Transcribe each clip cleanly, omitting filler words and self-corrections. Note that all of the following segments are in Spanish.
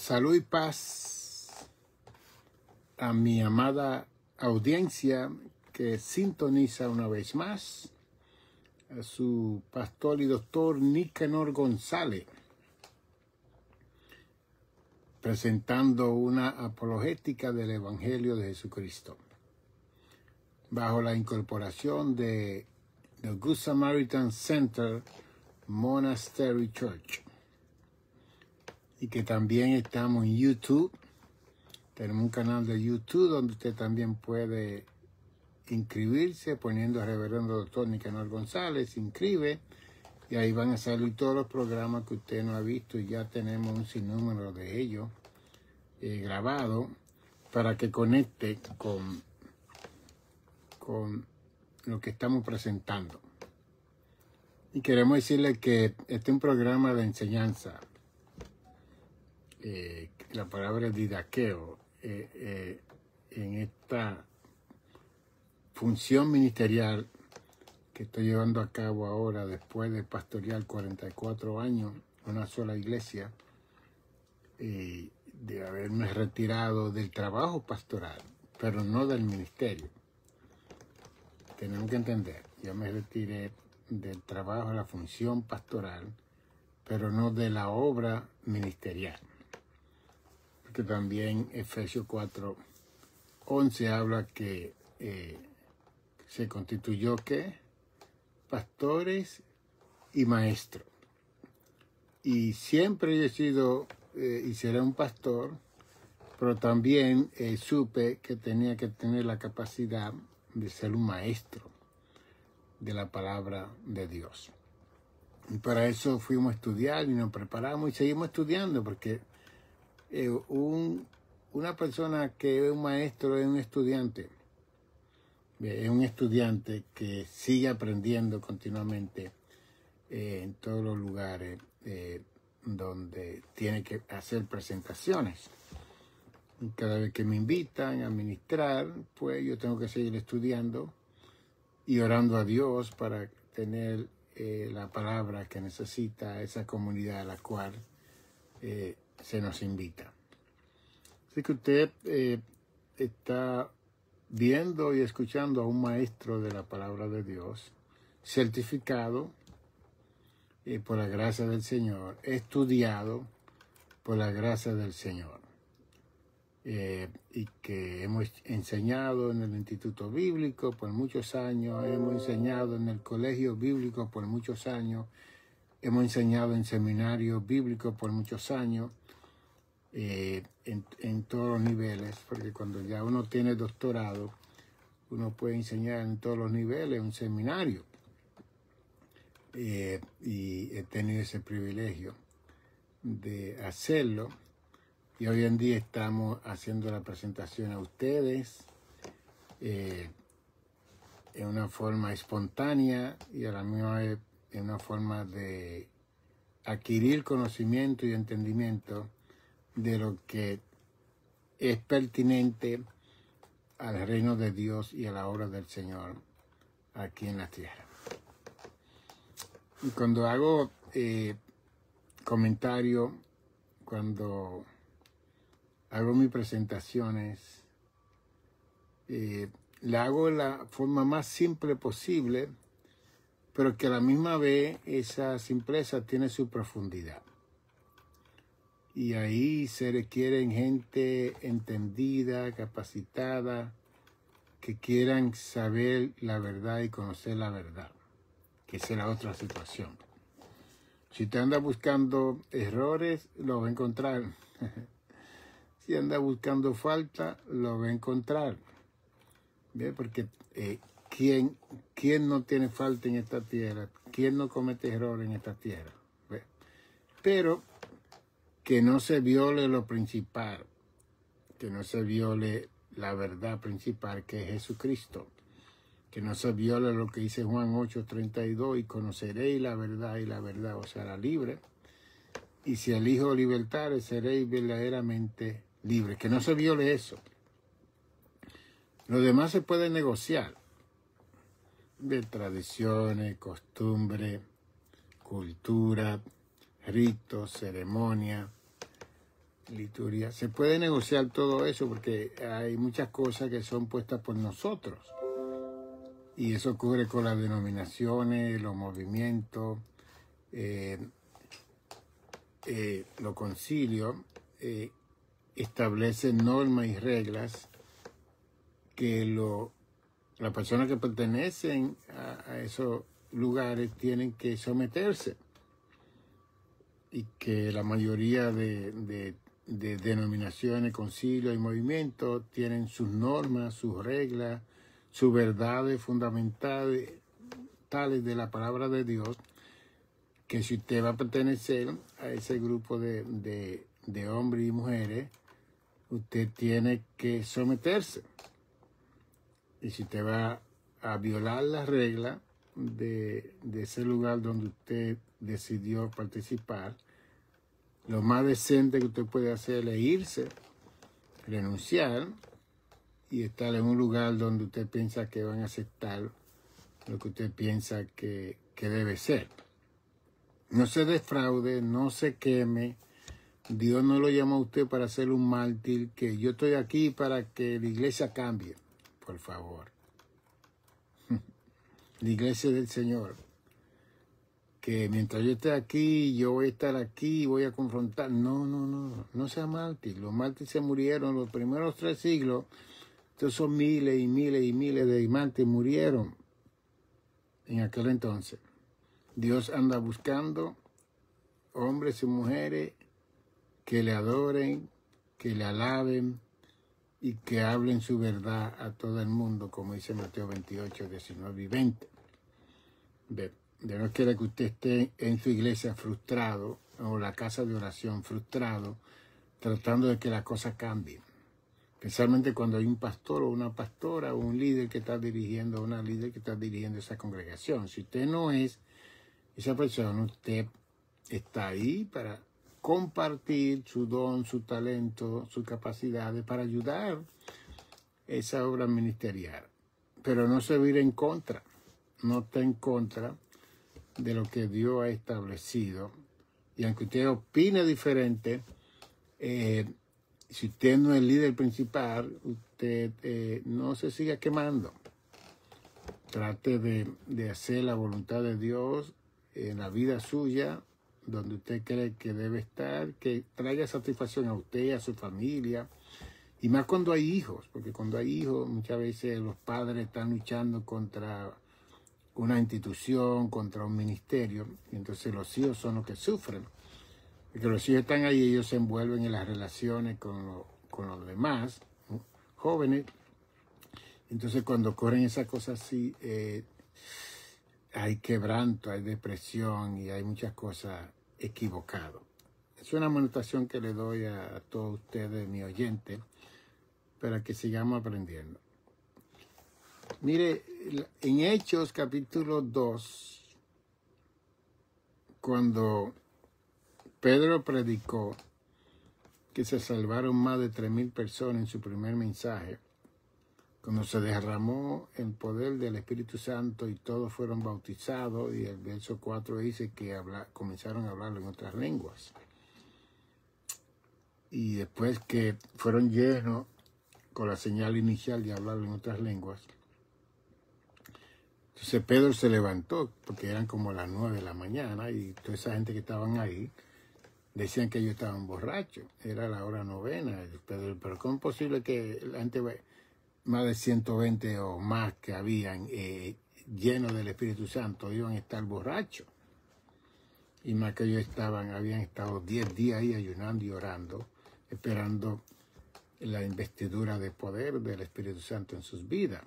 Salud y paz a mi amada audiencia que sintoniza una vez más a su pastor y doctor Nicanor González, presentando una apologética del Evangelio de Jesucristo, bajo la incorporación de The Good Samaritan Center Monastery Church. Y que también estamos en YouTube. Tenemos un canal de YouTube donde usted también puede inscribirse poniendo a Reverendo Dr. Nicanor González, se inscribe y ahí van a salir todos los programas que usted no ha visto y ya tenemos un sinnúmero de ellos grabados para que conecte con lo que estamos presentando. Y queremos decirle que este es un programa de enseñanza. La palabra didaqueo en esta función ministerial que estoy llevando a cabo ahora después de pastorear 44 años en una sola iglesia, de haberme retirado del trabajo pastoral, pero no del ministerio. Tenemos que entender, yo me retiré del trabajo, la función pastoral, pero no de la obra ministerial. Que también Efesios 4:11 habla que se constituyó ¿qué? Pastores y maestros. Y siempre yo he sido y seré un pastor, pero también supe que tenía que tener la capacidad de ser un maestro de la palabra de Dios. Y para eso fuimos a estudiar y nos preparamos y seguimos estudiando porque una persona que es un maestro es un estudiante. Es un estudiante que sigue aprendiendo continuamente en todos los lugares donde tiene que hacer presentaciones. Y cada vez que me invitan a ministrar, pues yo tengo que seguir estudiando y orando a Dios para tener la palabra que necesita esa comunidad a la cual se nos invita. Así que usted está viendo y escuchando a un maestro de la palabra de Dios, certificado por la gracia del Señor, estudiado por la gracia del Señor, y que hemos enseñado en el Instituto Bíblico por muchos años, hemos enseñado en el Colegio Bíblico por muchos años, hemos enseñado en seminarios bíblicos por muchos años, en todos los niveles, porque cuando ya uno tiene doctorado, uno puede enseñar en todos los niveles, un seminario. Y he tenido ese privilegio de hacerlo. Y hoy en día estamos haciendo la presentación a ustedes en una forma espontánea y a la misma vez en una forma de adquirir conocimiento y entendimiento de lo que es pertinente al reino de Dios y a la obra del Señor aquí en la tierra. Y cuando hago comentario, cuando hago mis presentaciones, la hago de la forma más simple posible, pero que a la misma vez esa simpleza tiene su profundidad. Y ahí se requieren gente entendida, capacitada, que quieran saber la verdad y conocer la verdad, que esa es la otra situación. Si te anda buscando errores, lo va a encontrar. Si anda buscando falta, lo va a encontrar. ¿Ve? Porque ¿quién no tiene falta en esta tierra? ¿Quién no comete error en esta tierra? ¿Ve? Pero que no se viole lo principal, que no se viole la verdad principal, que es Jesucristo, que no se viole lo que dice Juan 8:32, y conoceréis la verdad y la verdad os hará libre, y si el Hijo libertare seréis verdaderamente libres, que no se viole eso. Lo demás se puede negociar, de tradiciones, costumbres, cultura, ritos, ceremonia, liturgia. Se puede negociar todo eso porque hay muchas cosas que son puestas por nosotros. Y eso ocurre con las denominaciones, los movimientos, los concilios, establecen normas y reglas que las personas que pertenecen a esos lugares tienen que someterse. Y que la mayoría de denominaciones, concilios y movimientos tienen sus normas, sus reglas, sus verdades fundamentales tales de la palabra de Dios, que si usted va a pertenecer a ese grupo de hombres y mujeres, usted tiene que someterse. Y si usted va a violar las reglas de ese lugar donde usted decidió participar, lo más decente que usted puede hacer es irse, renunciar y estar en un lugar donde usted piensa que van a aceptar lo que usted piensa que debe ser. No se defraude, no se queme. Dios no lo llama a usted para ser un mártir, que yo estoy aquí para que la iglesia cambie. Por favor. La iglesia del Señor. Que mientras yo esté aquí, yo voy a estar aquí y voy a confrontar. No sea mártir. Los mártires se murieron los primeros 3 siglos. Entonces son miles y miles y miles de mártires murieron en aquel entonces. Dios anda buscando hombres y mujeres que le adoren, que le alaben y que hablen su verdad a todo el mundo, como dice Mateo 28, 19 y 20. Dios no quiere que usted esté en su iglesia frustrado o la casa de oración frustrado, tratando de que las cosas cambien. Especialmente cuando hay un pastor o una pastora o un líder que está dirigiendo, una líder que está dirigiendo esa congregación. Si usted no es esa persona, usted está ahí para compartir su don, su talento, sus capacidades para ayudar esa obra ministerial. Pero no se vire en contra, no está en contra de lo que Dios ha establecido. Y aunque usted opine diferente, si usted no es el líder principal, usted no se siga quemando. Trate de hacer la voluntad de Dios en la vida suya, donde usted cree que debe estar, que traiga satisfacción a usted, a su familia, y más cuando hay hijos, porque cuando hay hijos muchas veces los padres están luchando contra una institución, contra un ministerio, y entonces los hijos son los que sufren, porque los hijos están ahí, ellos se envuelven en las relaciones con los demás, ¿no? Jóvenes. Entonces cuando ocurren esas cosas así, hay quebranto, hay depresión y hay muchas cosas equivocadas. Es una anotación que le doy a todos ustedes, mi oyente, para que sigamos aprendiendo. Mire, en Hechos capítulo 2, cuando Pedro predicó que se salvaron más de 3,000 personas en su primer mensaje, cuando se derramó el poder del Espíritu Santo y todos fueron bautizados, y el verso 4 dice que comenzaron a hablar en otras lenguas. Y después que fueron llenos con la señal inicial de hablar en otras lenguas, entonces Pedro se levantó, porque eran como las 9 de la mañana, y toda esa gente que estaban ahí decían que ellos estaban borrachos. Era la hora 9. Pedro, pero ¿cómo es posible que la gente, más de 120 o más que habían llenos del Espíritu Santo, iban a estar borrachos? Y más que ellos habían estado 10 días ahí ayunando y orando, esperando la investidura de poder del Espíritu Santo en sus vidas.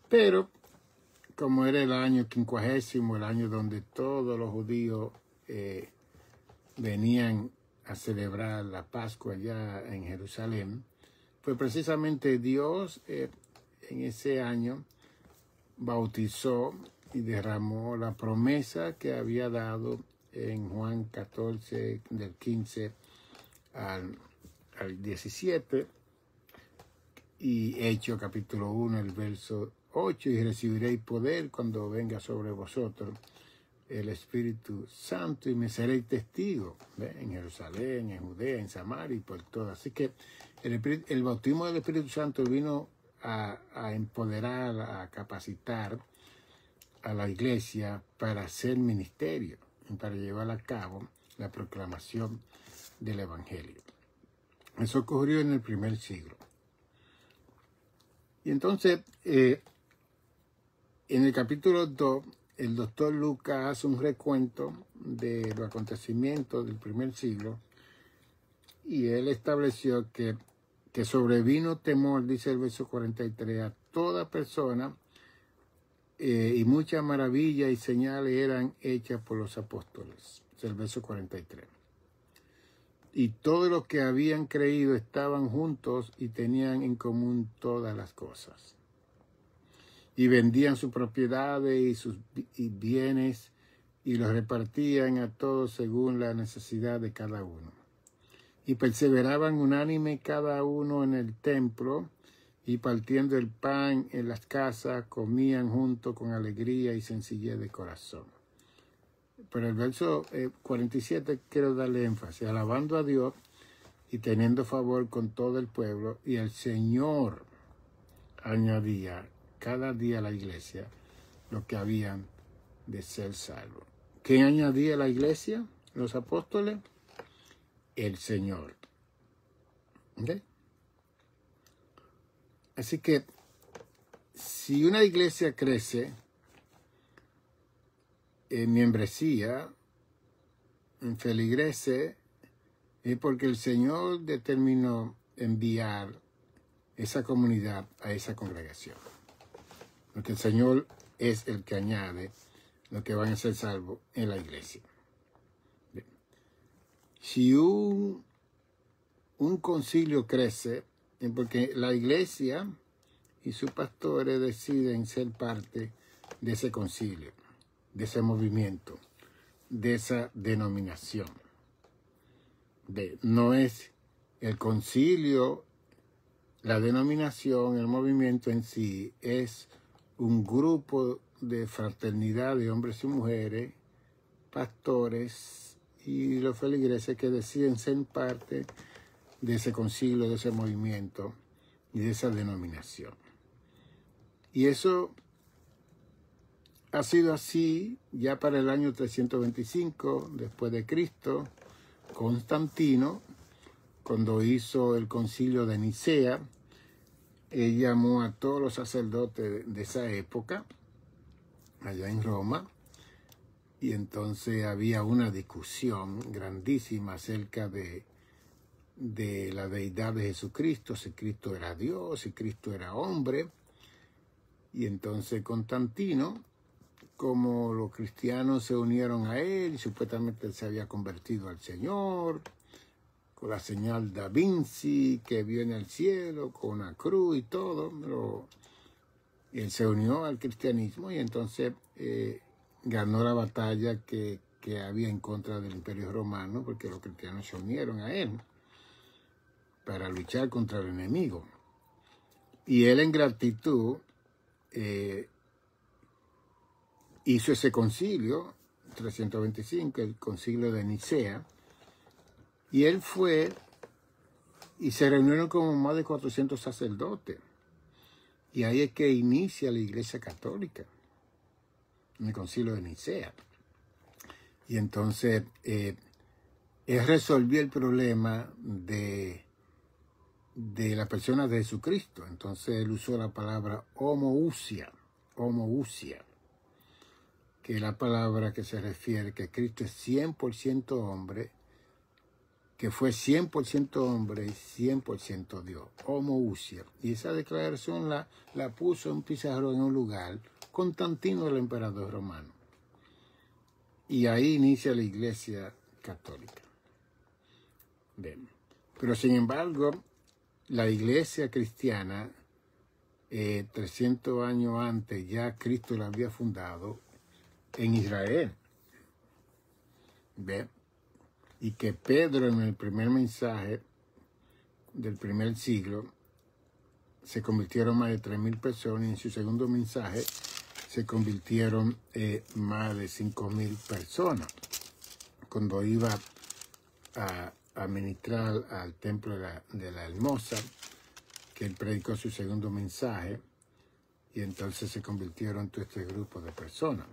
Pero como era el año 50, el año donde todos los judíos venían a celebrar la Pascua allá en Jerusalén, pues precisamente Dios en ese año bautizó y derramó la promesa que había dado en Juan 14, del 15 al 17, y Hechos capítulo 1, el verso 8, y recibiréis poder cuando venga sobre vosotros el Espíritu Santo y me seréis testigo, ¿ve? En Jerusalén, en Judea, en Samaria y por todo. Así que el bautismo del Espíritu Santo vino a empoderar, a capacitar a la iglesia para hacer ministerio, para llevar a cabo la proclamación del Evangelio. Eso ocurrió en el primer siglo. Y entonces, en el capítulo 2, el doctor Lucas hace un recuento de los acontecimientos del primer siglo y él estableció que sobrevino temor, dice el verso 43, a toda persona y muchas maravillas y señales eran hechas por los apóstoles. Es el verso 43. Y todos los que habían creído estaban juntos y tenían en común todas las cosas. Y vendían sus propiedades y sus bienes y los repartían a todos según la necesidad de cada uno. Y perseveraban unánime cada uno en el templo y partiendo el pan en las casas comían juntos con alegría y sencillez de corazón. Pero el verso 47 quiero darle énfasis, alabando a Dios y teniendo favor con todo el pueblo, y el Señor añadía cada día a la iglesia los que habían de ser salvos. ¿Quién añadía a la iglesia? ¿Los apóstoles? El Señor. ¿Okay? Así que si una iglesia crece en membresía, en feligrese, es porque el Señor determinó enviar esa comunidad a esa congregación. Porque el Señor es el que añade los que van a ser salvos en la iglesia. Bien. Si un concilio crece, es porque la iglesia y sus pastores deciden ser parte de ese concilio, de ese movimiento, de esa denominación. No es el concilio, la denominación, el movimiento en sí, es un grupo de fraternidad de hombres y mujeres, pastores y los feligreses que deciden ser parte de ese concilio, de ese movimiento y de esa denominación. Y eso ha sido así ya para el año 325 después de Cristo. Constantino, cuando hizo el concilio de Nicea, él llamó a todos los sacerdotes de esa época, allá en Roma, y entonces había una discusión grandísima acerca de la deidad de Jesucristo, si Cristo era Dios, si Cristo era hombre. Y entonces Constantino, como los cristianos se unieron a él, y supuestamente él se había convertido al Señor, con la señal da Vinci que viene al cielo, con una cruz y todo, él se unió al cristianismo y entonces ganó la batalla que había en contra del Imperio Romano, porque los cristianos se unieron a él para luchar contra el enemigo. Y él en gratitud hizo ese concilio, 325, el concilio de Nicea, y él fue y se reunieron como más de 400 sacerdotes. Y ahí es que inicia la Iglesia Católica, en el concilio de Nicea. Y entonces él resolvió el problema de la persona de Jesucristo. Entonces él usó la palabra homoousia, que es la palabra que se refiere que Cristo es 100% hombre, que fue 100% hombre y 100% Dios, homoousia. Y esa declaración la puso en pizarrón en un lugar, Constantino, el emperador romano. Y ahí inicia la Iglesia Católica. Bien. Pero sin embargo, la Iglesia cristiana, 300 años antes, ya Cristo la había fundado en Israel. ¿Ve? Y que Pedro en el primer mensaje del primer siglo se convirtieron más de 3.000 personas y en su segundo mensaje se convirtieron más de 5.000 personas. Cuando iba a ministrar al templo de la Hermosa, que él predicó su segundo mensaje, y entonces se convirtieron todo este grupo de personas.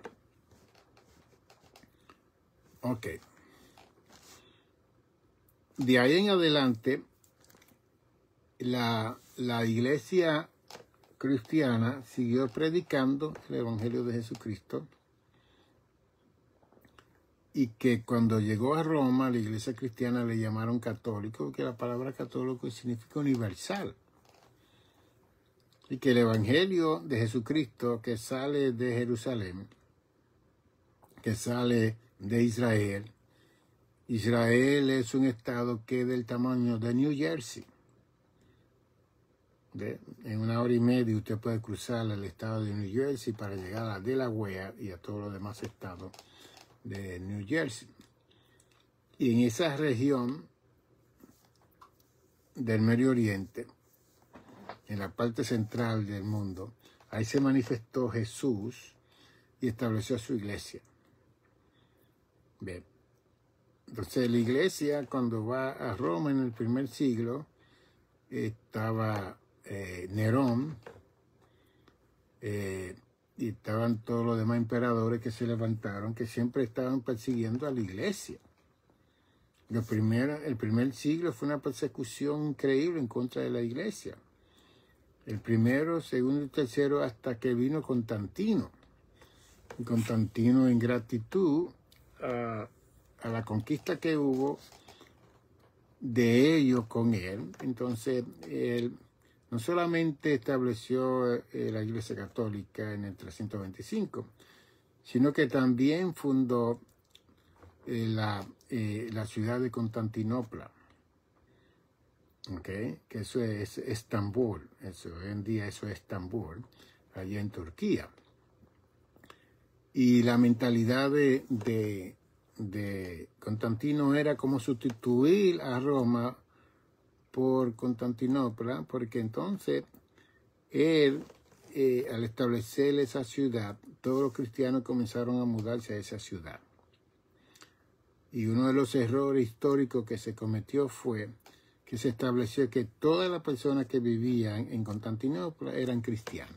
Ok. De ahí en adelante, la iglesia cristiana siguió predicando el Evangelio de Jesucristo, y que cuando llegó a Roma, la iglesia cristiana le llamaron católico, porque la palabra católico significa universal. Y que el Evangelio de Jesucristo, que sale de Jerusalén, que sale de Israel, Israel es un estado que es del tamaño de New Jersey. En 1 hora y media usted puede cruzar el estado de New Jersey para llegar a Delaware y a todos los demás estados de New Jersey. Y en esa región del Medio Oriente, en la parte central del mundo, ahí se manifestó Jesús y estableció su iglesia. Bien. Entonces la iglesia, cuando va a Roma en el primer siglo, estaba Nerón, y estaban todos los demás emperadores que se levantaron, que siempre estaban persiguiendo a la iglesia. El primer siglo fue una persecución increíble en contra de la iglesia. El primero, segundo y tercero, hasta que vino Constantino. Y Constantino, en gratitud a la conquista que hubo de ellos con él, entonces él no solamente estableció la Iglesia Católica en el 325, sino que también fundó la ciudad de Constantinopla, ¿okay? Que eso es Estambul, hoy en día eso es Estambul, allá en Turquía. Y la mentalidad de Constantino era como sustituir a Roma por Constantinopla, porque entonces él, al establecer esa ciudad, todos los cristianos comenzaron a mudarse a esa ciudad. Y uno de los errores históricos que se cometió fue que se estableció que todas las personas que vivían en Constantinopla eran cristianos.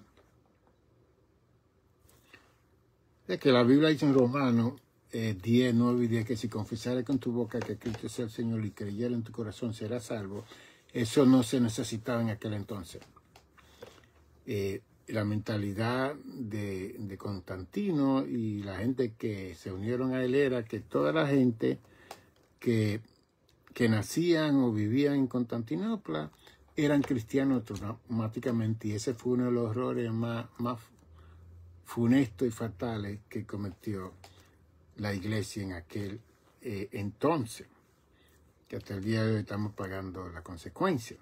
Es que la Biblia dice en Romanos 10, 9 y 10 que si confesares con tu boca que Cristo es el Señor y creyera en tu corazón serás salvo. Eso no se necesitaba en aquel entonces. La mentalidad de Constantino y la gente que se unieron a él era que toda la gente que nacían o vivían en Constantinopla eran cristianos automáticamente, y ese fue uno de los errores más funestos y fatales que cometió la iglesia en aquel entonces, que hasta el día de hoy estamos pagando la consecuencia.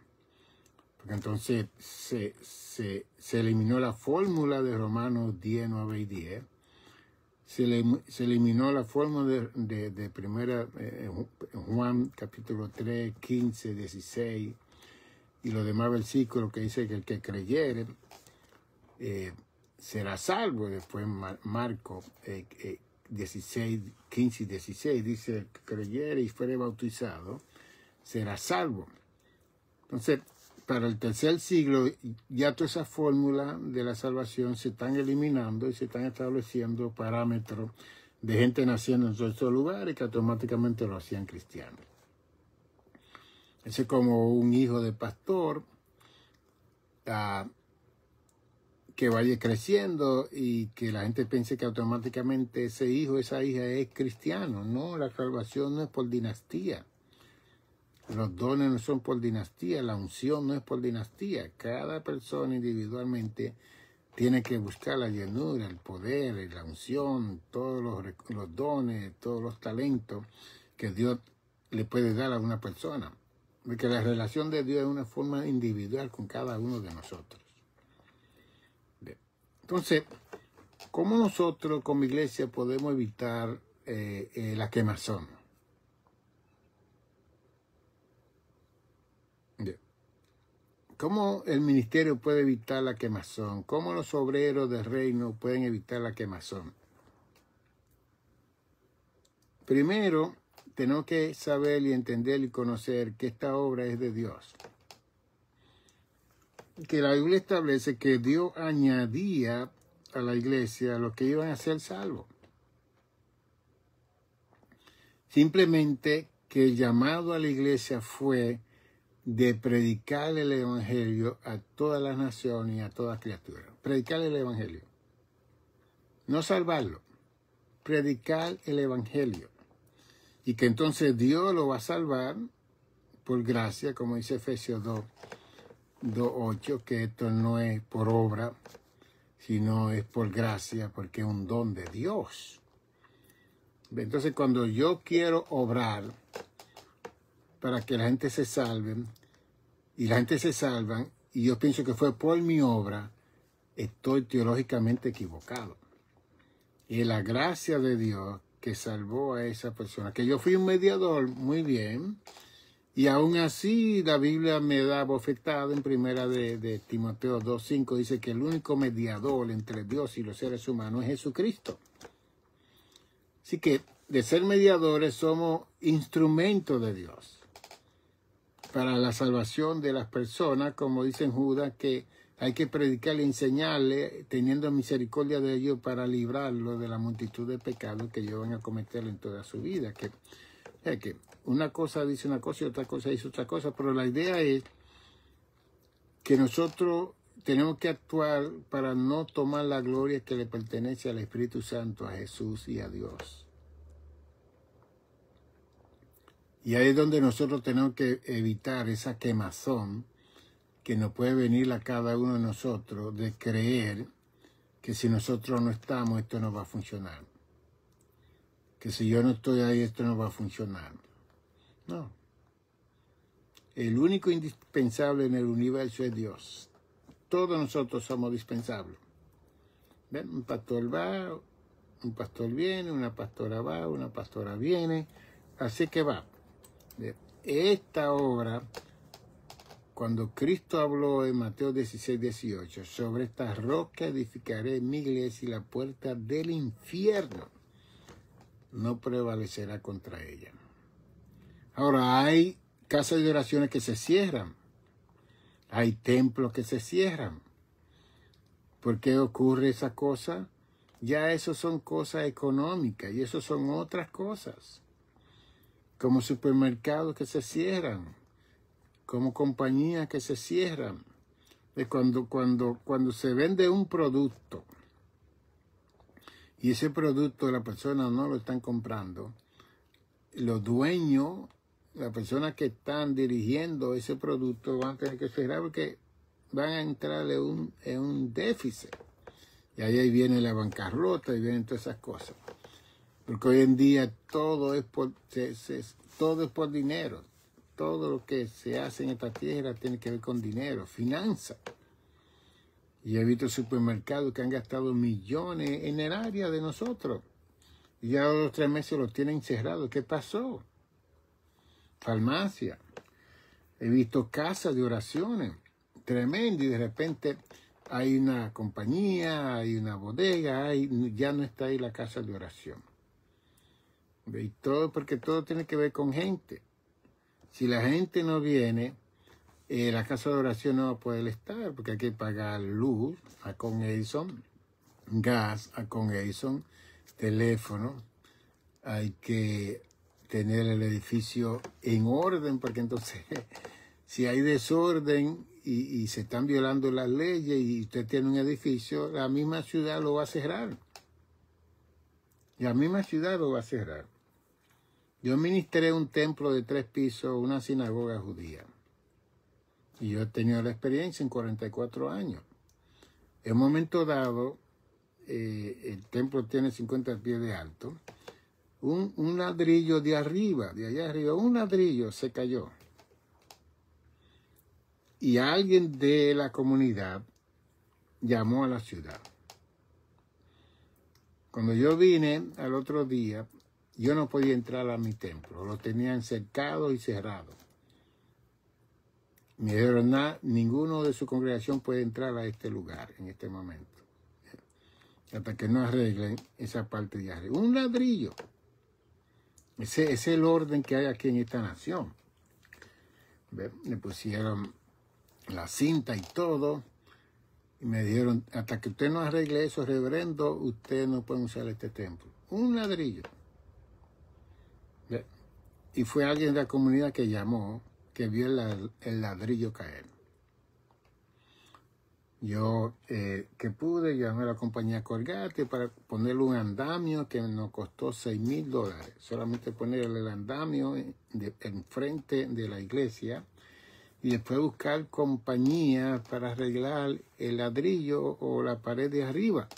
Porque entonces se eliminó la fórmula de Romanos 10, 9 y 10. Se eliminó la fórmula de primera Juan capítulo 3, 15, 16 y los demás versículos que dice que el que creyere será salvo. Después Marcos 16, 15 y 16 dice el que creyere y fuere bautizado será salvo. Entonces, para el tercer siglo, ya toda esa fórmula de la salvación se están eliminando y se están estableciendo parámetros de gente naciendo en todos estos lugares que automáticamente lo hacían cristiano. Ese es como un hijo de pastor que vaya creciendo y que la gente piense que automáticamente ese hijo, esa hija es cristiano. No, la salvación no es por dinastía. Los dones no son por dinastía, la unción no es por dinastía. Cada persona individualmente tiene que buscar la llenura, el poder, la unción, todos los dones, todos los talentos que Dios le puede dar a una persona. Porque la relación de Dios es una forma individual con cada uno de nosotros. Entonces, ¿cómo nosotros como iglesia podemos evitar la quemazón? ¿Cómo el ministerio puede evitar la quemazón? ¿Cómo los obreros del reino pueden evitar la quemazón? Primero, tenemos que saber y entender y conocer que esta obra es de Dios. Que la Biblia establece que Dios añadía a la iglesia a los que iban a ser salvos. Simplemente que el llamado a la iglesia fue de predicar el evangelio a todas las naciones y a todas criaturas. Predicar el evangelio. No salvarlo. Predicar el evangelio. Y que entonces Dios lo va a salvar por gracia, como dice Efesios 2:8, que esto no es por obra, sino es por gracia, porque es un don de Dios. Entonces, cuando yo quiero obrar para que la gente se salve, y la gente se salvan, y yo pienso que fue por mi obra, estoy teológicamente equivocado. Y es la gracia de Dios que salvó a esa persona. Que yo fui un mediador, muy bien, y aún así la Biblia me da bofetada en primera de Timoteo 2:5, dice que el único mediador entre Dios y los seres humanos es Jesucristo. Así que de ser mediadores somos instrumentos de Dios para la salvación de las personas, como dice en Judas, que hay que predicarle, enseñarle, teniendo misericordia de ellos para librarlo de la multitud de pecados que ellos van a cometer en toda su vida. Que una cosa dice una cosa y otra cosa dice otra cosa, pero la idea es que nosotros tenemos que actuar para no tomar la gloria que le pertenece al Espíritu Santo, a Jesús y a Dios. Y ahí es donde nosotros tenemos que evitar esa quemazón que nos puede venir a cada uno de nosotros de creer que si nosotros no estamos, esto no va a funcionar. Que si yo no estoy ahí, esto no va a funcionar. No. El único indispensable en el universo es Dios. Todos nosotros somos dispensables. ¿Ven? Un pastor va, un pastor viene, una pastora va, una pastora viene. Así que va. Esta obra, cuando Cristo habló en Mateo 16:18, sobre esta roca edificaré mi iglesia y la puerta del infierno no prevalecerá contra ella. Ahora, hay casas de oraciones que se cierran. Hay templos que se cierran. ¿Por qué ocurre esa cosa? Ya eso son cosas económicas y eso son otras cosas. Como supermercados que se cierran, como compañías que se cierran. Cuando se vende un producto y ese producto la persona no lo están comprando, los dueños, las personas que están dirigiendo ese producto van a tener que cerrar porque van a entrar en un déficit. Y ahí viene la bancarrota y vienen todas esas cosas. Porque hoy en día todo es por dinero. Todo lo que se hace en esta tierra tiene que ver con dinero, finanzas. Y he visto supermercados que han gastado millones en el área de nosotros. Y ya a los 3 meses los tienen cerrados. ¿Qué pasó? Farmacia. He visto casas de oraciones tremendas y de repente hay una compañía, hay una bodega, ya no está ahí la casa de oración. Y todo porque todo tiene que ver con gente. Si la gente no viene, la casa de oración no va a poder estar porque hay que pagar luz a Con Edison, gas a Con Edison, teléfono, hay que tener el edificio en orden porque entonces si hay desorden y se están violando las leyes y usted tiene un edificio, la misma ciudad lo va a cerrar. La misma ciudad lo va a cerrar. Yo ministré un templo de 3 pisos, una sinagoga judía. Y yo he tenido la experiencia en 44 años. En un momento dado, el templo tiene 50 pies de alto. Un ladrillo de allá arriba, un ladrillo se cayó. Y alguien de la comunidad llamó a la ciudad. Cuando yo vine al otro día, yo no podía entrar a mi templo, lo tenían cercado y cerrado. Me dijeron, ninguno de su congregación puede entrar a este lugar en este momento, hasta que no arreglen esa parte de arriba. Un ladrillo. Ese es el orden que hay aquí en esta nación. ¿Ve? Le pusieron la cinta y todo, y me dijeron, hasta que usted no arregle eso, reverendo, usted no puede usar este templo. Un ladrillo. ¿Ve? Y fue alguien de la comunidad que llamó, que vio el ladrillo caer. Yo, que pude, llamé a la compañía Colgate para ponerle un andamio que nos costó $6,000. Solamente ponerle el andamio enfrente de la iglesia y después buscar compañía para arreglar el ladrillo o la pared de arriba.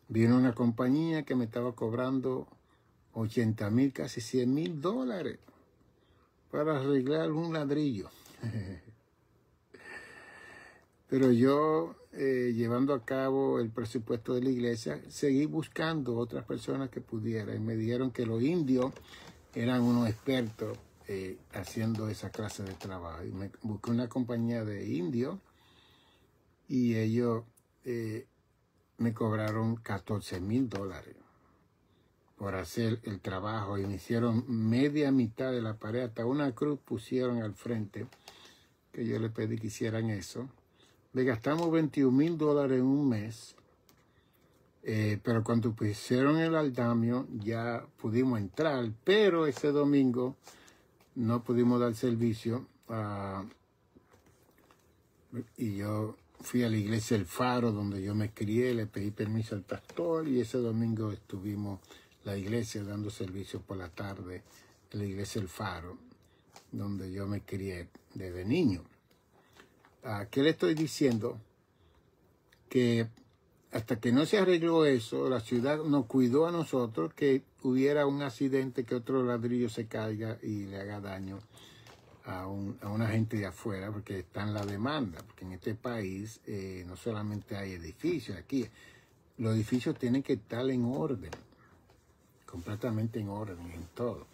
Vino una compañía que me estaba cobrando $80,000, casi $100,000 para arreglar un ladrillo. Pero yo, llevando a cabo el presupuesto de la iglesia, seguí buscando otras personas que pudieran. Y me dijeron que los indios eran unos expertos haciendo esa clase de trabajo. Y me busqué una compañía de indios y ellos me cobraron $14,000 por hacer el trabajo. Y me hicieron media mitad de la pared, hasta una cruz pusieron al frente, que yo les pedí que hicieran eso. Le gastamos $21,000 en un mes, pero cuando pusieron el andamio ya pudimos entrar, pero ese domingo no pudimos dar servicio. Y yo fui a la iglesia El Faro, donde yo me crié, le pedí permiso al pastor y ese domingo estuvimos la iglesia dando servicio por la tarde en la iglesia El Faro, donde yo me crié desde niño. ¿Qué le estoy diciendo? Que hasta que no se arregló eso, la ciudad nos cuidó a nosotros que hubiera un accidente, que otro ladrillo se caiga y le haga daño a una gente de afuera, porque está en la demanda, porque en este país no solamente hay edificios, aquí los edificios tienen que estar en orden, completamente en orden, en todo.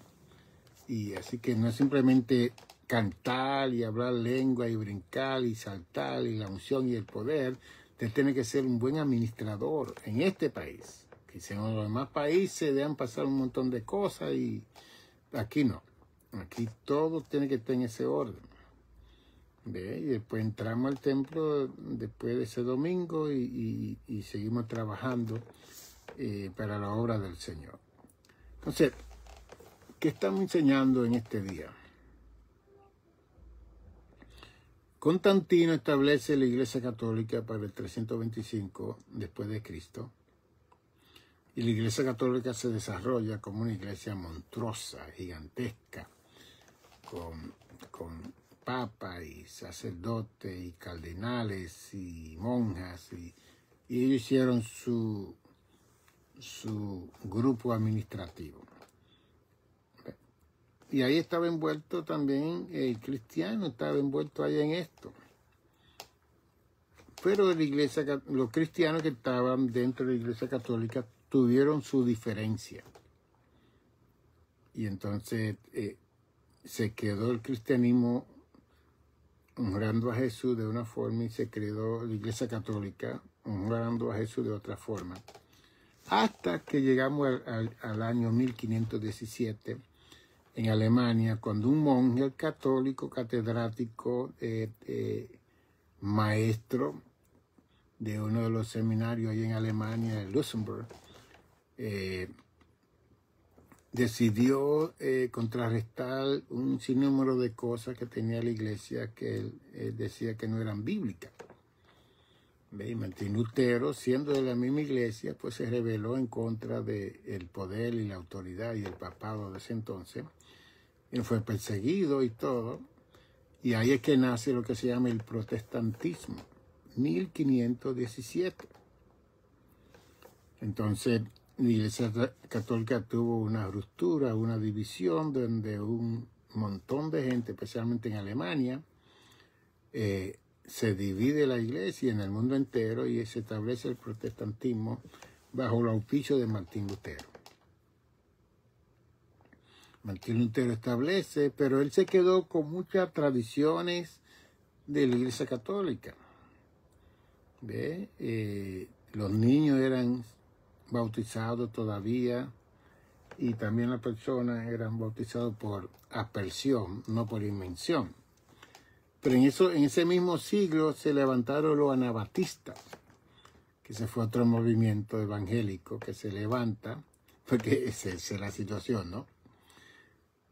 Y así que no es simplemente cantar y hablar lengua y brincar y saltar y la unción y el poder. Usted tiene que ser un buen administrador en este país. Que si en los demás países dejan pasar un montón de cosas y aquí no. Aquí todo tiene que estar en ese orden. ¿Ve? Y después entramos al templo después de ese domingo y seguimos trabajando para la obra del Señor. Entonces, ¿qué estamos enseñando en este día? Constantino establece la Iglesia Católica para el 325 después de Cristo. Y la Iglesia Católica se desarrolla como una iglesia monstruosa, gigantesca, con papas y sacerdotes y cardenales y monjas. Y ellos hicieron su grupo administrativo. Y ahí estaba envuelto también el cristiano, estaba envuelto ahí en esto. Pero la iglesia, los cristianos que estaban dentro de la Iglesia Católica tuvieron su diferencia. Y entonces se quedó el cristianismo honrando a Jesús de una forma y se quedó la Iglesia Católica honrando a Jesús de otra forma. Hasta que llegamos al año 1517, en Alemania, cuando un monje católico, catedrático, maestro de uno de los seminarios ahí en Alemania, en Luxemburgo, decidió contrarrestar un sinnúmero de cosas que tenía la iglesia que él decía que no eran bíblicas. Y Martín Lutero, siendo de la misma iglesia, pues se rebeló en contra del poder y la autoridad y el papado de ese entonces. Él fue perseguido y todo. Y ahí es que nace lo que se llama el protestantismo, 1517. Entonces, la Iglesia Católica tuvo una ruptura, una división, donde un montón de gente, especialmente en Alemania, se divide la iglesia en el mundo entero y se establece el protestantismo bajo el auspicio de Martín Lutero. Martín Lutero establece, pero él se quedó con muchas tradiciones de la Iglesia Católica. ¿Ve? Los niños eran bautizados todavía y también las personas eran bautizados por aspersión, no por inmersión. Pero en ese mismo siglo se levantaron los anabatistas, que ese fue otro movimiento evangélico que se levanta, porque esa es la situación, ¿no?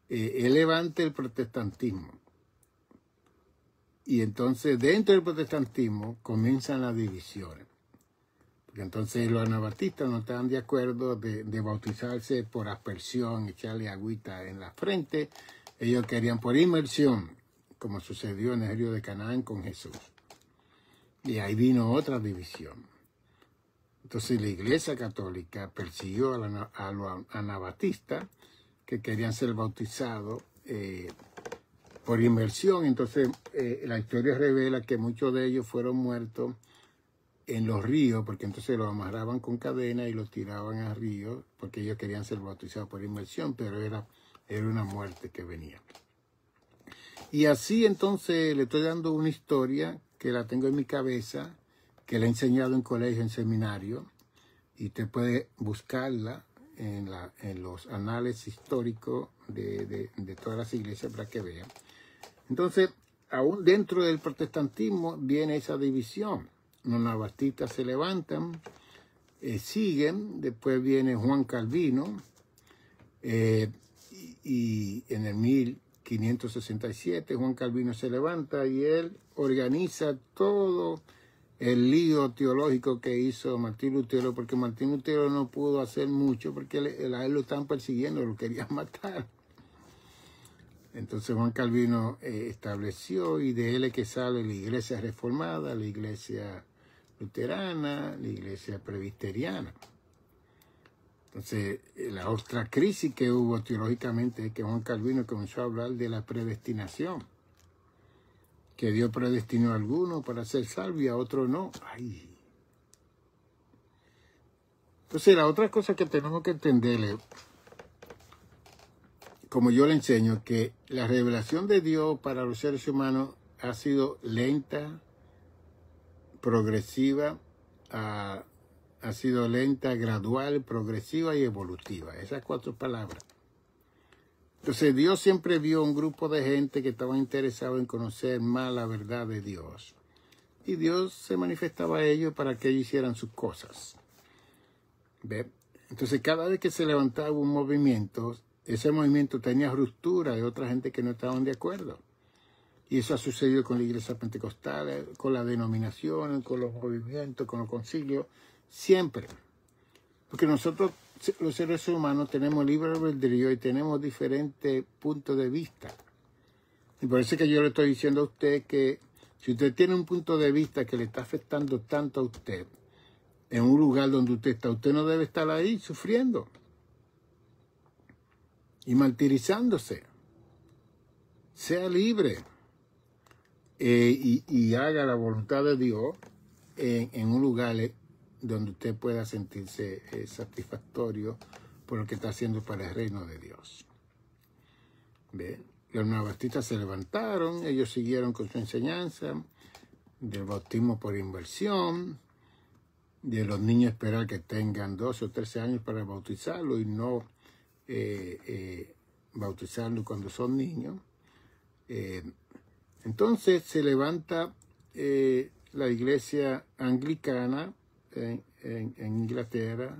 Él levanta el protestantismo. Y entonces dentro del protestantismo comienzan las divisiones. Porque entonces los anabatistas no estaban de acuerdo de bautizarse por aspersión, echarle agüita en la frente. Ellos querían por inmersión, como sucedió en el río de Canaán con Jesús. Y ahí vino otra división. Entonces la Iglesia Católica persiguió a los anabatistas que querían ser bautizados por inmersión. Entonces la historia revela que muchos de ellos fueron muertos en los ríos, porque entonces los amarraban con cadena y los tiraban al río, porque ellos querían ser bautizados por inmersión, pero era una muerte que venía. Y así entonces le estoy dando una historia que la tengo en mi cabeza, que la he enseñado en colegio, en seminario, y usted puede buscarla en los anales históricos de todas las iglesias para que vean. Entonces, aún dentro del protestantismo viene esa división. Los anabatistas se levantan, siguen, después viene Juan Calvino, y en el 1567 Juan Calvino se levanta y él organiza todo el lío teológico que hizo Martín Lutero, porque Martín Lutero no pudo hacer mucho porque a él lo estaban persiguiendo, lo querían matar. Entonces Juan Calvino estableció, y de él es que sale la Iglesia Reformada, la Iglesia Luterana, la Iglesia Presbiteriana. Entonces, la otra crisis que hubo teológicamente es que Juan Calvino comenzó a hablar de la predestinación, que Dios predestinó a algunos para ser salvos y a otros no. Ay. Entonces, la otra cosa que tenemos que entenderle, como yo le enseño, que la revelación de Dios para los seres humanos ha sido lenta, progresiva, ha sido lenta, gradual, progresiva y evolutiva. Esas 4 palabras. Entonces Dios siempre vio un grupo de gente que estaban interesados en conocer más la verdad de Dios. Y Dios se manifestaba a ellos para que ellos hicieran sus cosas. ¿Ve? Entonces cada vez que se levantaba un movimiento, ese movimiento tenía ruptura de otra gente que no estaban de acuerdo. Y eso ha sucedido con la iglesia pentecostal, con las denominaciones, con los movimientos, con los concilios, siempre. Porque nosotros, los seres humanos, tenemos libre albedrío y tenemos diferentes puntos de vista. Y por eso es que yo le estoy diciendo a usted que si usted tiene un punto de vista que le está afectando tanto a usted, en un lugar donde usted está, usted no debe estar ahí sufriendo y martirizándose. Sea libre y haga la voluntad de Dios en un lugar donde usted pueda sentirse satisfactorio por lo que está haciendo para el reino de Dios. ¿Ve? Los anabatistas se levantaron, ellos siguieron con su enseñanza del bautismo por inmersión, de los niños esperar que tengan 12 o 13 años para bautizarlo y no bautizarlo cuando son niños. Entonces se levanta la iglesia anglicana en Inglaterra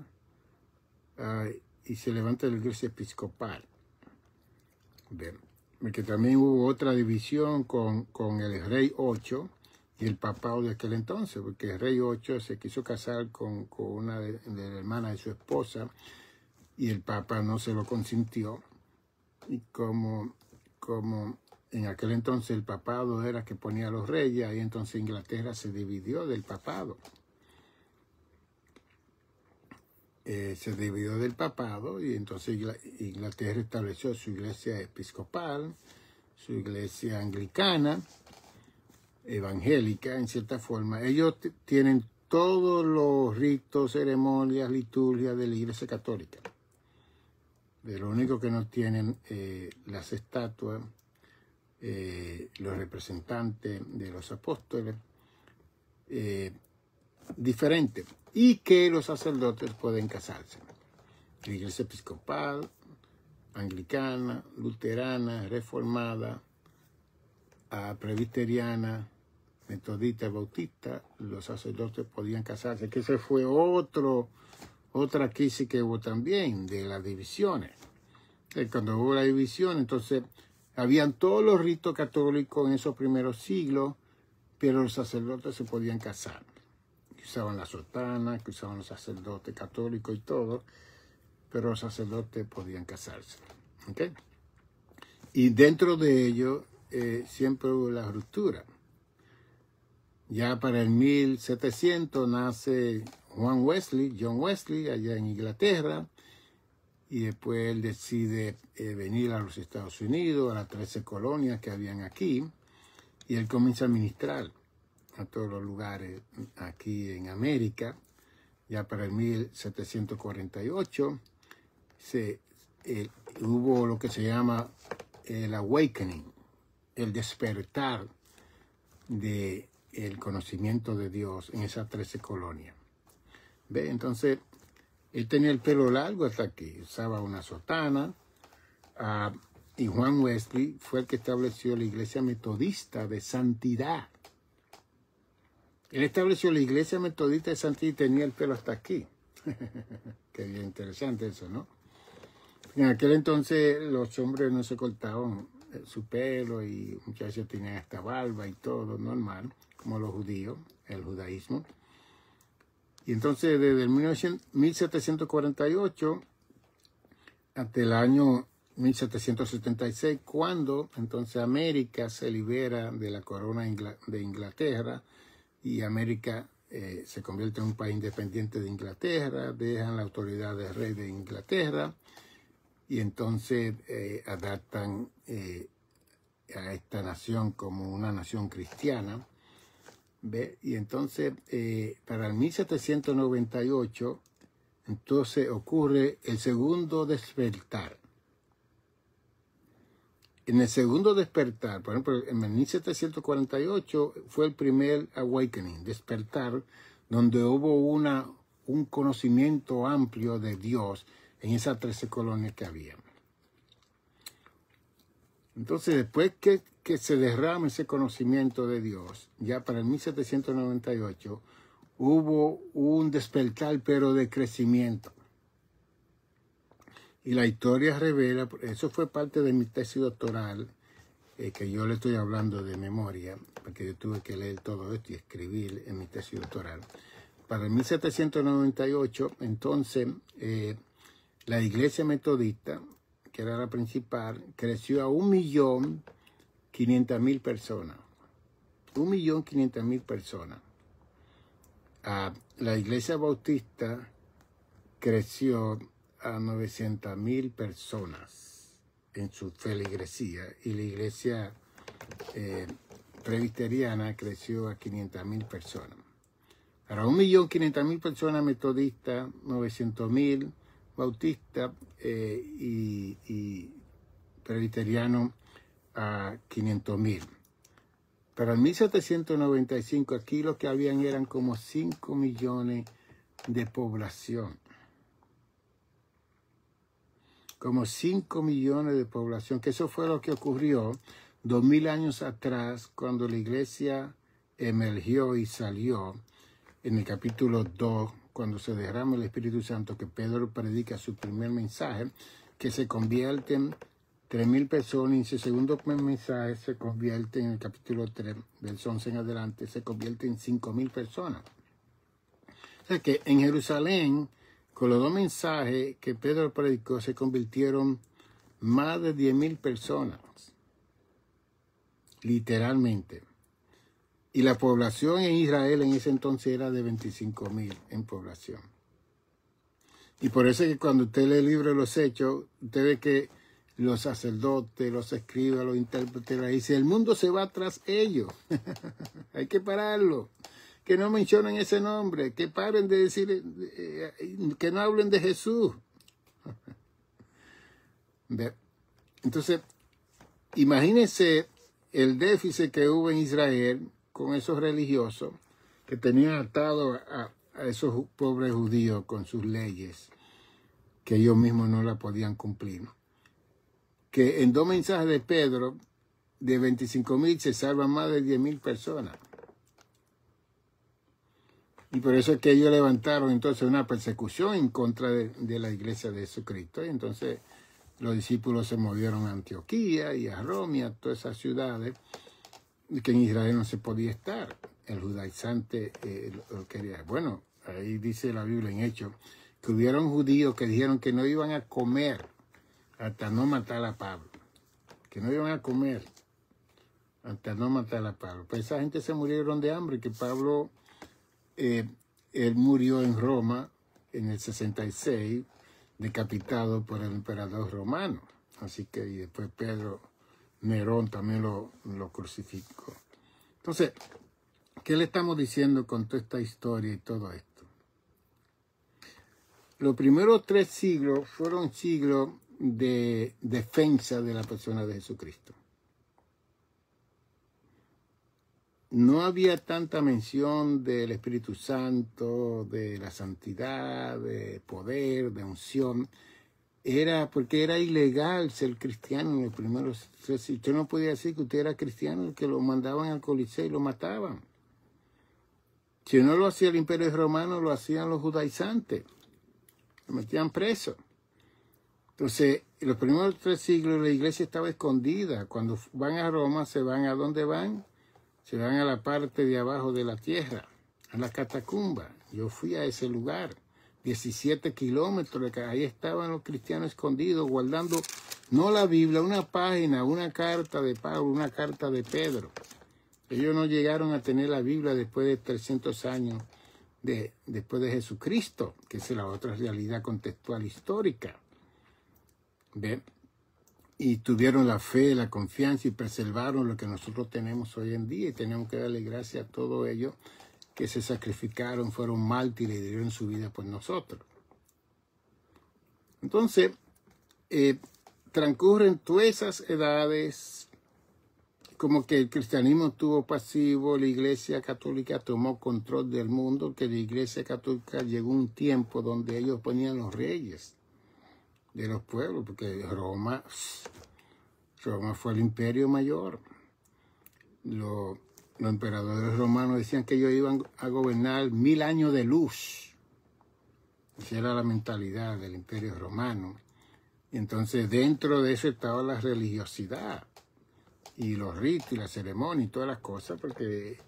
y se levanta la iglesia episcopal. Bien. Porque también hubo otra división con el rey 8 y el papado de aquel entonces, porque el rey 8 se quiso casar con una de la hermana de su esposa y el papa no se lo consintió. Y como en aquel entonces el papado era que ponía a los reyes, ahí entonces Inglaterra se dividió del papado. Se dividió del papado y entonces Inglaterra estableció su iglesia episcopal, su iglesia anglicana, evangélica en cierta forma. Ellos tienen todos los ritos, ceremonias, liturgias de la iglesia católica. De lo único que no tienen las estatuas los representantes de los apóstoles, diferentes, y que los sacerdotes pueden casarse. La iglesia episcopal, anglicana, luterana, reformada, presbiteriana, metodista, bautista, los sacerdotes podían casarse, que ese fue otra crisis que hubo también, de las divisiones. Cuando hubo la división, entonces, habían todos los ritos católicos en esos primeros siglos, pero los sacerdotes se podían casar. Usaban la sotana, que usaban los sacerdotes católicos y todo, pero los sacerdotes podían casarse. ¿Okay? Y dentro de ello, siempre hubo la ruptura. Ya para el 1700 nace John Wesley, allá en Inglaterra, y después él decide venir a los Estados Unidos, a las 13 colonias que habían aquí, y él comienza a ministrar a todos los lugares aquí en América. Ya para el 1748 hubo lo que se llama el awakening, el despertar del conocimiento de Dios en esas 13 colonias. ¿Ve? Entonces, él tenía el pelo largo hasta aquí, usaba una sotana, y Juan Wesley fue el que estableció la iglesia metodista de santidad. Él estableció la iglesia metodista de santidad y tenía el pelo hasta aquí. Qué bien interesante eso, ¿no? En aquel entonces los hombres no se cortaban su pelo y muchas veces tenían hasta barba y todo, normal, como los judíos, el judaísmo. Y entonces desde el 1748 hasta el año 1776, cuando entonces América se libera de la corona de Inglaterra y América se convierte en un país independiente de Inglaterra, dejan la autoridad del rey de Inglaterra y entonces adaptan a esta nación como una nación cristiana. ¿Ve? Y entonces, para el 1798, entonces ocurre el segundo despertar. En el segundo despertar, por ejemplo, en el 1748 fue el primer awakening, despertar, donde hubo un conocimiento amplio de Dios en esas 13 colonias que había. Entonces, después que se derrama ese conocimiento de Dios, ya para el 1798, hubo un despertar, pero de crecimiento. Y la historia revela, eso fue parte de mi tesis doctoral, que yo le estoy hablando de memoria, porque yo tuve que leer todo esto y escribir en mi tesis doctoral. Para el 1798, entonces, la iglesia metodista, que era la principal, creció a 1.500.000 personas. 1.500.000 personas. La iglesia bautista creció a 900.000 personas en su feligresía, y la iglesia presbiteriana creció a 500.000 personas. Para 1.500.000 personas metodistas, 900.000 bautistas y presbiterianos a 500.000. Para el 1795 aquí lo que habían eran como 5 millones de población. Como 5 millones de población, que eso fue lo que ocurrió 2000 años atrás, cuando la iglesia emergió y salió en el capítulo 2, cuando se derrama el Espíritu Santo, que Pedro predica su primer mensaje, que se convierten 3.000 personas, y su segundo mensaje se convierte en el capítulo 3, del 11 en adelante, se convierte en 5.000 personas. O sea que en Jerusalén, con los dos mensajes que Pedro predicó, se convirtieron más de 10.000 personas, literalmente. Y la población en Israel en ese entonces era de 25.000 en población. Y por eso es que cuando usted lee el libro de los Hechos, usted ve que los sacerdotes, los escribas, los intérpretes, dice, el mundo se va tras ellos. Hay que pararlo. Que no mencionen ese nombre, que paren de decir, que no hablen de Jesús. Entonces, imagínense el déficit que hubo en Israel con esos religiosos que tenían atado a esos pobres judíos con sus leyes, que ellos mismos no la podían cumplir. Que en 2 mensajes de Pedro, de 25,000 se salvan más de 10,000 personas. Y por eso es que ellos levantaron entonces una persecución en contra de la iglesia de Jesucristo. Y entonces los discípulos se movieron a Antioquía y a Roma y a todas esas ciudades que en Israel no se podía estar. El judaizante lo quería. Bueno, ahí dice la Biblia en Hechos que hubieron judíos que dijeron que no iban a comer hasta no matar a Pablo. Que no iban a comer hasta no matar a Pablo. Pues esa gente se murieron de hambre, que Pablo, él murió en Roma en el 66, decapitado por el emperador romano. Así que y después Pedro, Nerón también lo crucificó. Entonces, ¿qué le estamos diciendo con toda esta historia y todo esto? Los primeros 3 siglos fueron siglos de defensa de la persona de Jesucristo. No había tanta mención del Espíritu Santo, de la santidad, de poder, de unción. Era porque era ilegal ser cristiano en los primeros. Si usted no podía decir que usted era cristiano, que lo mandaban al Coliseo y lo mataban. Si no lo hacía el Imperio Romano, lo hacían los judaizantes. Lo metían preso. Entonces, en los primeros 3 siglos la iglesia estaba escondida. Cuando van a Roma, ¿se van a dónde van? Se van a la parte de abajo de la tierra, a la catacumba. Yo fui a ese lugar, 17 kilómetros, ahí estaban los cristianos escondidos, guardando, no la Biblia, una página, una carta de Pablo, una carta de Pedro. Ellos no llegaron a tener la Biblia después de 300 años después de Jesucristo, que es la otra realidad contextual histórica. ¿Ven? Y tuvieron la fe, la confianza y preservaron lo que nosotros tenemos hoy en día. Y tenemos que darle gracias a todos ellos que se sacrificaron, fueron mártires y dieron su vida por nosotros. Entonces, transcurren todas esas edades, como que el cristianismo estuvo pasivo, la iglesia católica tomó control del mundo, que la iglesia católica llegó un tiempo donde ellos ponían los reyes de los pueblos, porque Roma fue el imperio mayor. Los emperadores romanos decían que ellos iban a gobernar 1000 años de luz. Esa era la mentalidad del imperio romano. Y entonces dentro de eso estaba la religiosidad y los ritos y la ceremonia y todas las cosas, porque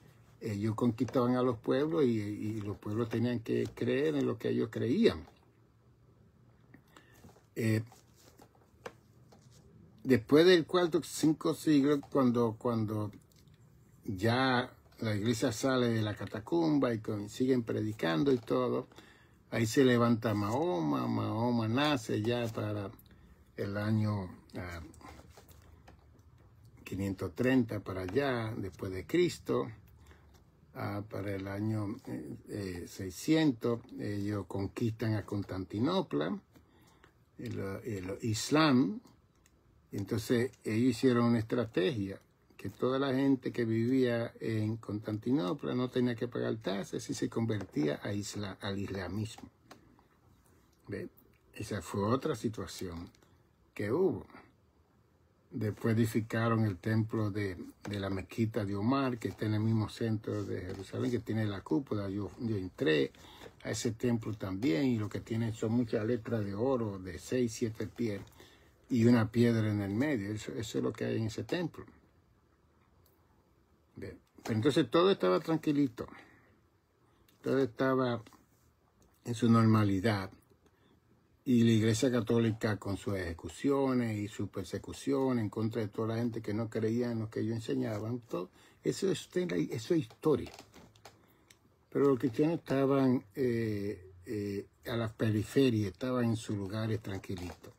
ellos conquistaban a los pueblos y los pueblos tenían que creer en lo que ellos creían. Después del 4 o 5 siglos, cuando ya la iglesia sale de la catacumba y siguen predicando y todo, ahí se levanta Mahoma. Mahoma nace ya para el año 530 para allá, después de Cristo. Para el año 600, ellos conquistan a Constantinopla, el Islam. Entonces ellos hicieron una estrategia, que toda la gente que vivía en Constantinopla no tenía que pagar tasas y se convertía al islamismo. ¿Ve? Esa fue otra situación que hubo. Después edificaron el templo de la mezquita de Omar, que está en el mismo centro de Jerusalén, que tiene la cúpula. Yo entré a ese templo también, y lo que tiene son muchas letras de oro de 6, 7 pies y una piedra en el medio. Eso es lo que hay en ese templo. Pero entonces todo estaba tranquilito. Todo estaba en su normalidad. Y la Iglesia Católica, con sus ejecuciones y su persecución en contra de toda la gente que no creía en lo que ellos enseñaban, todo, eso es historia. Pero los cristianos estaban a las periferias, estaban en sus lugares tranquilitos,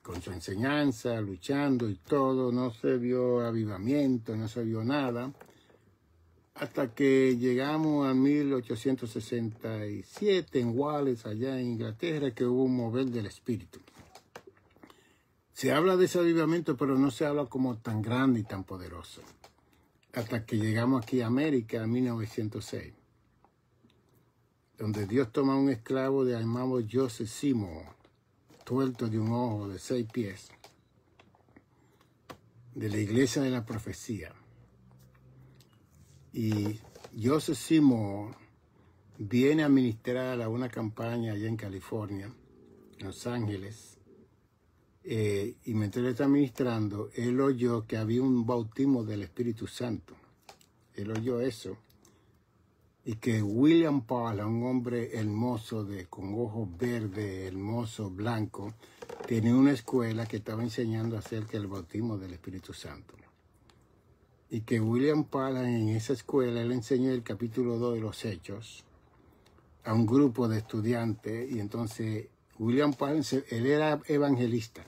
con su enseñanza, luchando y todo. No se vio avivamiento, no se vio nada. Hasta que llegamos a 1867 en Wales, allá en Inglaterra, que hubo un mover del espíritu. Se habla de ese avivamiento, pero no se habla como tan grande y tan poderoso. Hasta que llegamos aquí a América en 1906, donde Dios toma a un esclavo de llamado Joseph Seymour, tuerto de un ojo de 6 pies, de la iglesia de la profecía. Y Joseph Seymour viene a ministrar a una campaña allá en California, en Los Ángeles, y mientras él está ministrando, él oyó que había un bautismo del Espíritu Santo. Él oyó eso. Y que William Paula, un hombre hermoso, con ojos verdes, hermoso, blanco, tenía una escuela que estaba enseñando acerca del bautismo del Espíritu Santo. Y que William Paula en esa escuela, él enseñó el capítulo 2 de los Hechos a un grupo de estudiantes. Y entonces William Paula, él era evangelista.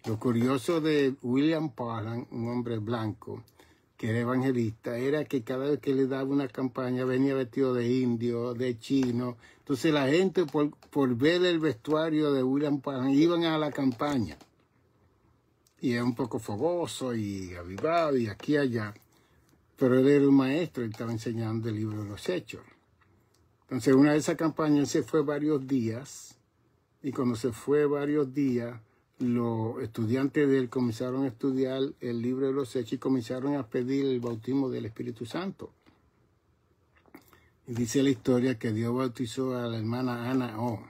Lo curioso de William Paula, un hombre blanco, que era evangelista, era que cada vez que le daba una campaña venía vestido de indio, de chino. Entonces la gente por ver el vestuario de William Paula iban a la campaña. Y era un poco fogoso y avivado y aquí y allá. Pero él era un maestro, él estaba enseñando el libro de los Hechos. Entonces una de esas campañas se fue varios días. Y cuando se fue varios días, los estudiantes de él comenzaron a estudiar el libro de los Hechos y comenzaron a pedir el bautismo del Espíritu Santo. Y dice la historia que Dios bautizó a la hermana Ana O.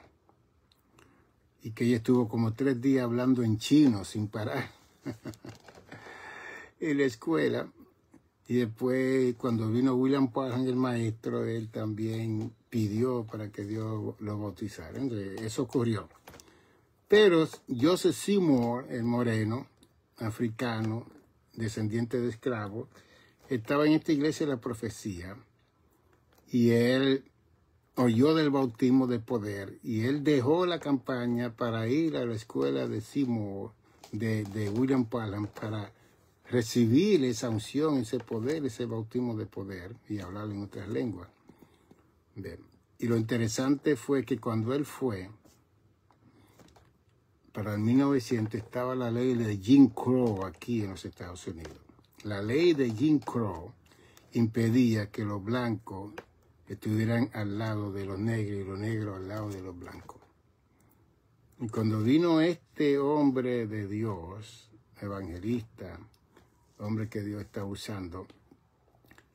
Y que ella estuvo como 3 días hablando en chino sin parar en la escuela. Y después, cuando vino William Paula, el maestro, él también pidió para que Dios lo bautizara. Entonces, eso ocurrió. Pero Joseph Seymour, el moreno, africano, descendiente de esclavos, estaba en esta iglesia de la profecía y él oyó del bautismo de poder y él dejó la campaña para ir a la escuela de Seymour, de William Paula, para recibir esa unción, ese poder, ese bautismo de poder y hablar en otras lenguas. Bien. Y lo interesante fue que cuando él fue, para el 1900 estaba la ley de Jim Crow aquí en los Estados Unidos. La ley de Jim Crow impedía que los blancos estuvieran al lado de los negros y los negros al lado de los blancos. Y cuando vino este hombre de Dios, evangelista, hombre que Dios está usando,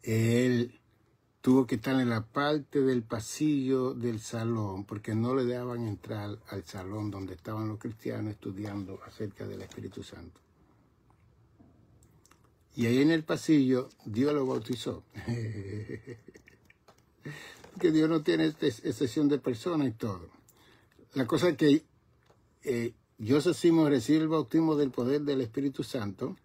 él tuvo que estar en la parte del pasillo del salón porque no le dejaban entrar al salón donde estaban los cristianos estudiando acerca del Espíritu Santo. Y ahí en el pasillo Dios lo bautizó. Porque Dios no tiene excepción de personas y todo. La cosa es que Joseph Seymour recibe el bautismo del poder del Espíritu Santo.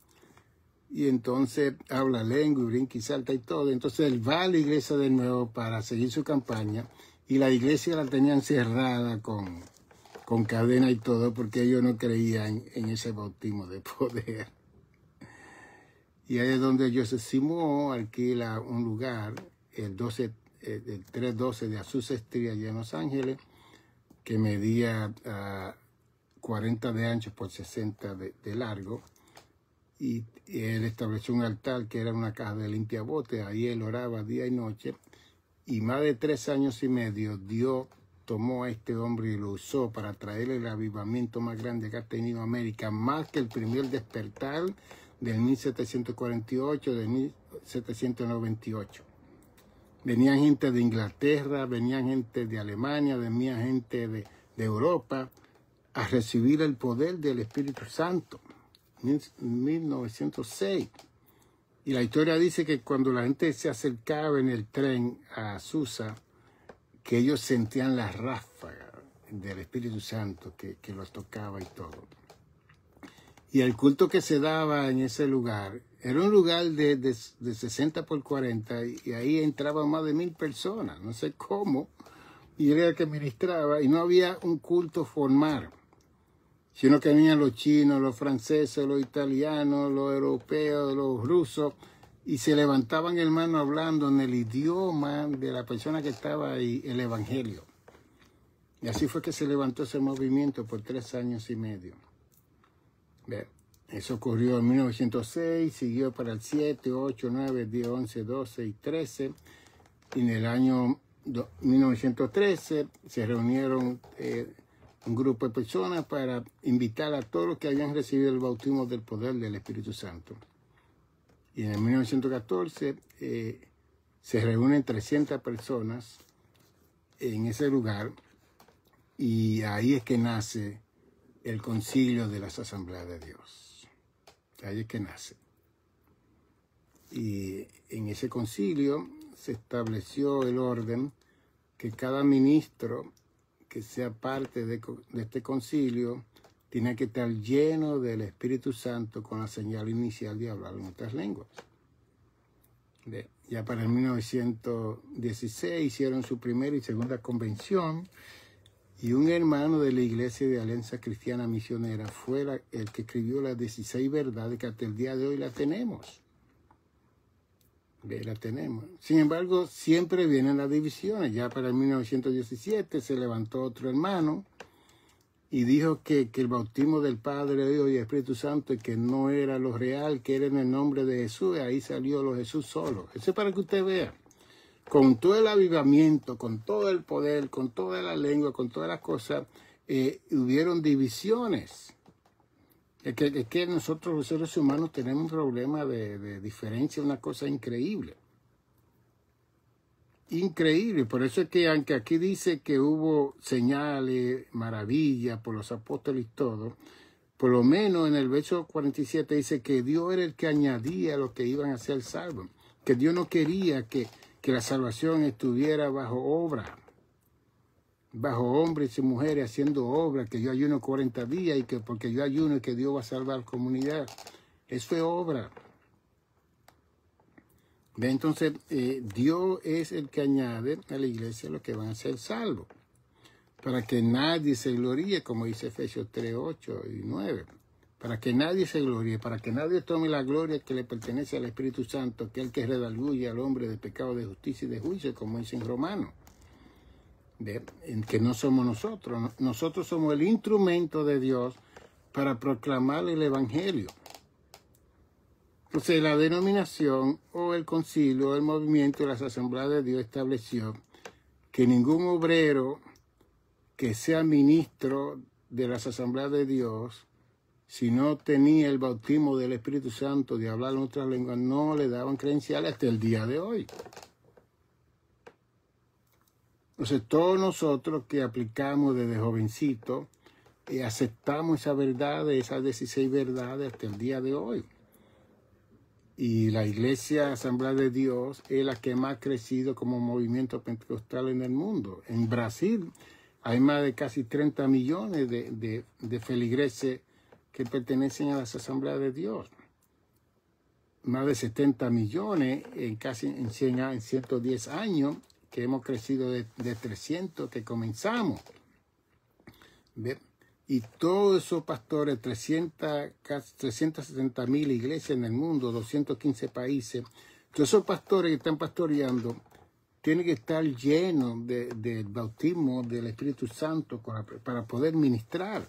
Y entonces habla lengua y brinca y salta y todo. Entonces él va a la iglesia de nuevo para seguir su campaña. Y la iglesia la tenían cerrada con cadena y todo porque ellos no creían en ese bautismo de poder. Y ahí es donde Joseph Seymour alquila un lugar, el 312 de Azusa Street allá en Los Ángeles, que medía 40 de ancho por 60 de largo. Y él estableció un altar que era una caja de limpiabotes. Ahí él oraba día y noche. Y más de 3 años y medio, Dios tomó a este hombre y lo usó para traerle el avivamiento más grande que ha tenido América, más que el primer despertar del 1748, de 1798. Venían gente de Inglaterra, venían gente de Alemania, venía gente de Europa a recibir el poder del Espíritu Santo. 1906. Y la historia dice que cuando la gente se acercaba en el tren a Azusa, que ellos sentían la ráfaga del Espíritu Santo que los tocaba y todo. Y el culto que se daba en ese lugar era un lugar de 60 por 40 y ahí entraban más de 1000 personas, no sé cómo, y él era el que ministraba y no había un culto formal, sino que venían los chinos, los franceses, los italianos, los europeos, los rusos, y se levantaban, hermano, hablando en el idioma de la persona que estaba ahí, el evangelio. Y así fue que se levantó ese movimiento por 3 años y medio. Bien. Eso ocurrió en 1906, siguió para el 7, 8, 9, 10, 11, 12 y 13. Y en el año 1913 se reunieron un grupo de personas para invitar a todos los que habían recibido el bautismo del poder del Espíritu Santo. Y en el 1914 se reúnen 300 personas en ese lugar y ahí es que nace el concilio de las Asambleas de Dios. Ahí es que nace. Y en ese concilio se estableció el orden que cada ministro que sea parte de este concilio tiene que estar lleno del Espíritu Santo con la señal inicial de hablar en otras lenguas. Ya para el 1916 hicieron su primera y segunda convención y un hermano de la Iglesia de Alianza Cristiana Misionera fue el que escribió las 16 verdades que hasta el día de hoy la tenemos. La tenemos. Sin embargo, siempre vienen las divisiones. Ya para el 1917 se levantó otro hermano y dijo que el bautismo del Padre, Hijo y Espíritu Santo y que no era lo real, que era en el nombre de Jesús, y ahí salió lo Jesús solo. Eso es para que usted vea. Con todo el avivamiento, con todo el poder, con toda la lengua, con todas las cosas, hubieron divisiones. Es que nosotros los seres humanos tenemos un problema de diferencia, una cosa increíble. Increíble. Por eso es que aunque aquí dice que hubo señales, maravillas por los apóstoles y todo, por lo menos en el verso 47 dice que Dios era el que añadía a los que iban a ser salvos. Que Dios no quería que la salvación estuviera bajo obra. Bajo hombres y mujeres haciendo obra, que yo ayuno 40 días y que porque yo ayuno y que Dios va a salvar la comunidad. Eso es obra. Entonces, Dios es el que añade a la iglesia los que van a ser salvos. Para que nadie se gloríe, como dice Efesios 3, 8 y 9. Para que nadie se gloríe, para que nadie tome la gloria que le pertenece al Espíritu Santo, que es el que redarguye al hombre de pecado, de justicia y de juicio, como dice en Romanos. Que no somos nosotros. Nosotros somos el instrumento de Dios para proclamar el Evangelio. Entonces, la denominación o el concilio o el movimiento de las Asambleas de Dios estableció que ningún obrero que sea ministro de las Asambleas de Dios, si no tenía el bautismo del Espíritu Santo de hablar en otras lenguas, no le daban credenciales hasta el día de hoy. Entonces, todos nosotros que aplicamos desde jovencito, aceptamos esa verdad, esas 16 verdades hasta el día de hoy. Y la Iglesia Asamblea de Dios es la que más ha crecido como movimiento pentecostal en el mundo. En Brasil hay más de casi 30 millones de feligreses que pertenecen a las Asambleas de Dios. Más de 70 millones en 110 años. Que hemos crecido de 300 que comenzamos. ¿Ve? Y todos esos pastores, 370,000 iglesias en el mundo, 215 países, todos esos pastores que están pastoreando tienen que estar llenos del bautismo del Espíritu Santo para poder ministrar.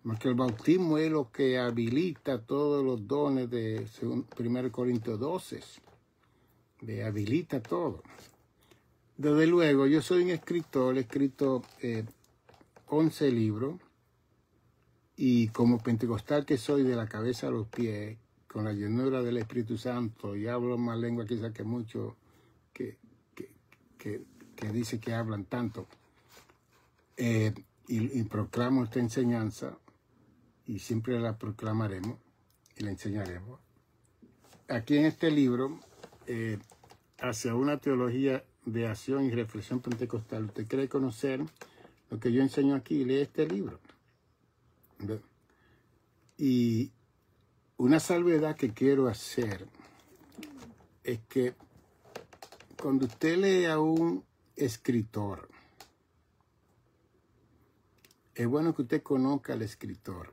Porque el bautismo es lo que habilita todos los dones de 1 Corintios 12. Habilita todo. Desde luego, yo soy un escritor, he escrito 11 libros y como pentecostal que soy de la cabeza a los pies, con la llenura del Espíritu Santo y hablo más lengua quizás que muchos que dice que hablan tanto y proclamo esta enseñanza y siempre la proclamaremos y la enseñaremos. Aquí en este libro, hacia una teología de acción y reflexión pentecostal. Usted quiere conocer lo que yo enseño aquí, lee este libro. ¿Ve? Y una salvedad que quiero hacer es que cuando usted lee a un escritor, es bueno que usted conozca al escritor,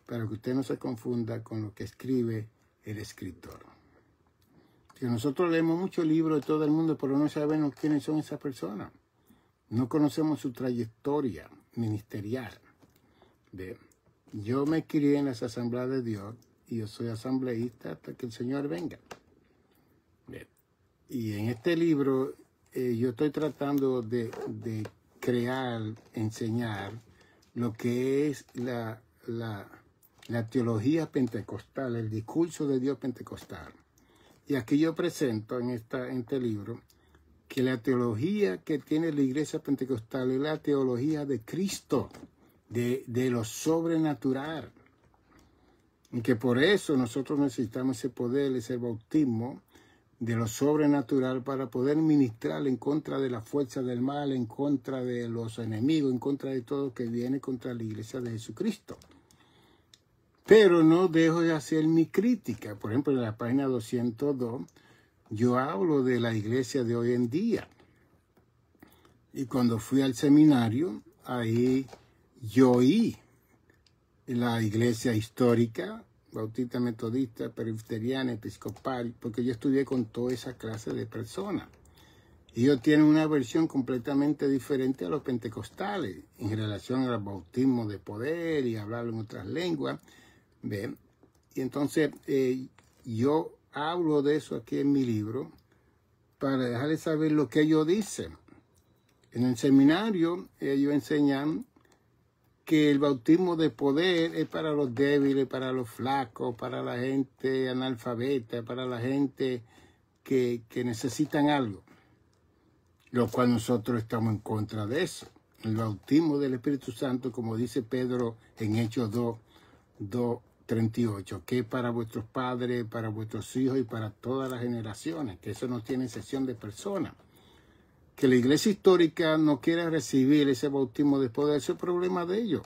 para que usted no se confunda con lo que escribe el escritor. Que nosotros leemos muchos libros de todo el mundo, pero no sabemos quiénes son esas personas. No conocemos su trayectoria ministerial. yo me crié en las asambleas de Dios y yo soy asambleísta hasta que el Señor venga. Bien. Y en este libro yo estoy tratando de crear, enseñar lo que es la teología pentecostal, el discurso de Dios pentecostal. Y aquí yo presento en este libro que la teología que tiene la iglesia pentecostal es la teología de Cristo, de lo sobrenatural. Y que por eso nosotros necesitamos ese poder, ese bautismo de lo sobrenatural para poder ministrar en contra de la fuerza del mal, en contra de los enemigos, en contra de todo que viene contra la iglesia de Jesucristo. Pero no dejo de hacer mi crítica. Por ejemplo, en la página 202, yo hablo de la iglesia de hoy en día. Y cuando fui al seminario, ahí yo oí la iglesia histórica, bautista, metodista, presbiteriana, episcopal, porque yo estudié con toda esa clase de personas. Y ellos tienen una versión completamente diferente a los pentecostales en relación al bautismo de poder y hablar en otras lenguas. ¿Ven? Y entonces yo hablo de eso aquí en mi libro para dejarles saber lo que ellos dicen. En el seminario ellos enseñan que el bautismo de poder es para los débiles, para los flacos, para la gente analfabeta, para la gente que necesitan algo. Lo cual nosotros estamos en contra de eso. El bautismo del Espíritu Santo, como dice Pedro en Hechos 2:38, que es para vuestros padres, para vuestros hijos y para todas las generaciones, que eso no tiene excepción de personas. Que la iglesia histórica no quiera recibir ese bautismo de poder, ese es el problema de ellos.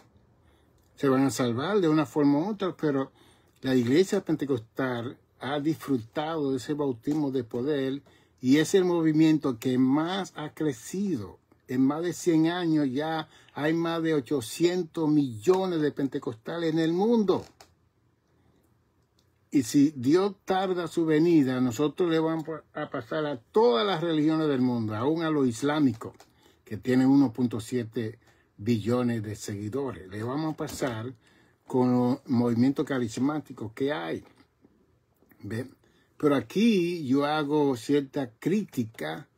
Se van a salvar de una forma u otra, pero la iglesia pentecostal ha disfrutado de ese bautismo de poder y es el movimiento que más ha crecido. En más de 100 años ya hay más de 800 millones de pentecostales en el mundo. Y si Dios tarda su venida, nosotros le vamos a pasar a todas las religiones del mundo, aún a los islámicos, que tienen 1.7 billones de seguidores. Le vamos a pasar con los movimientos carismáticos que hay. ¿Ven? Pero aquí yo hago cierta crítica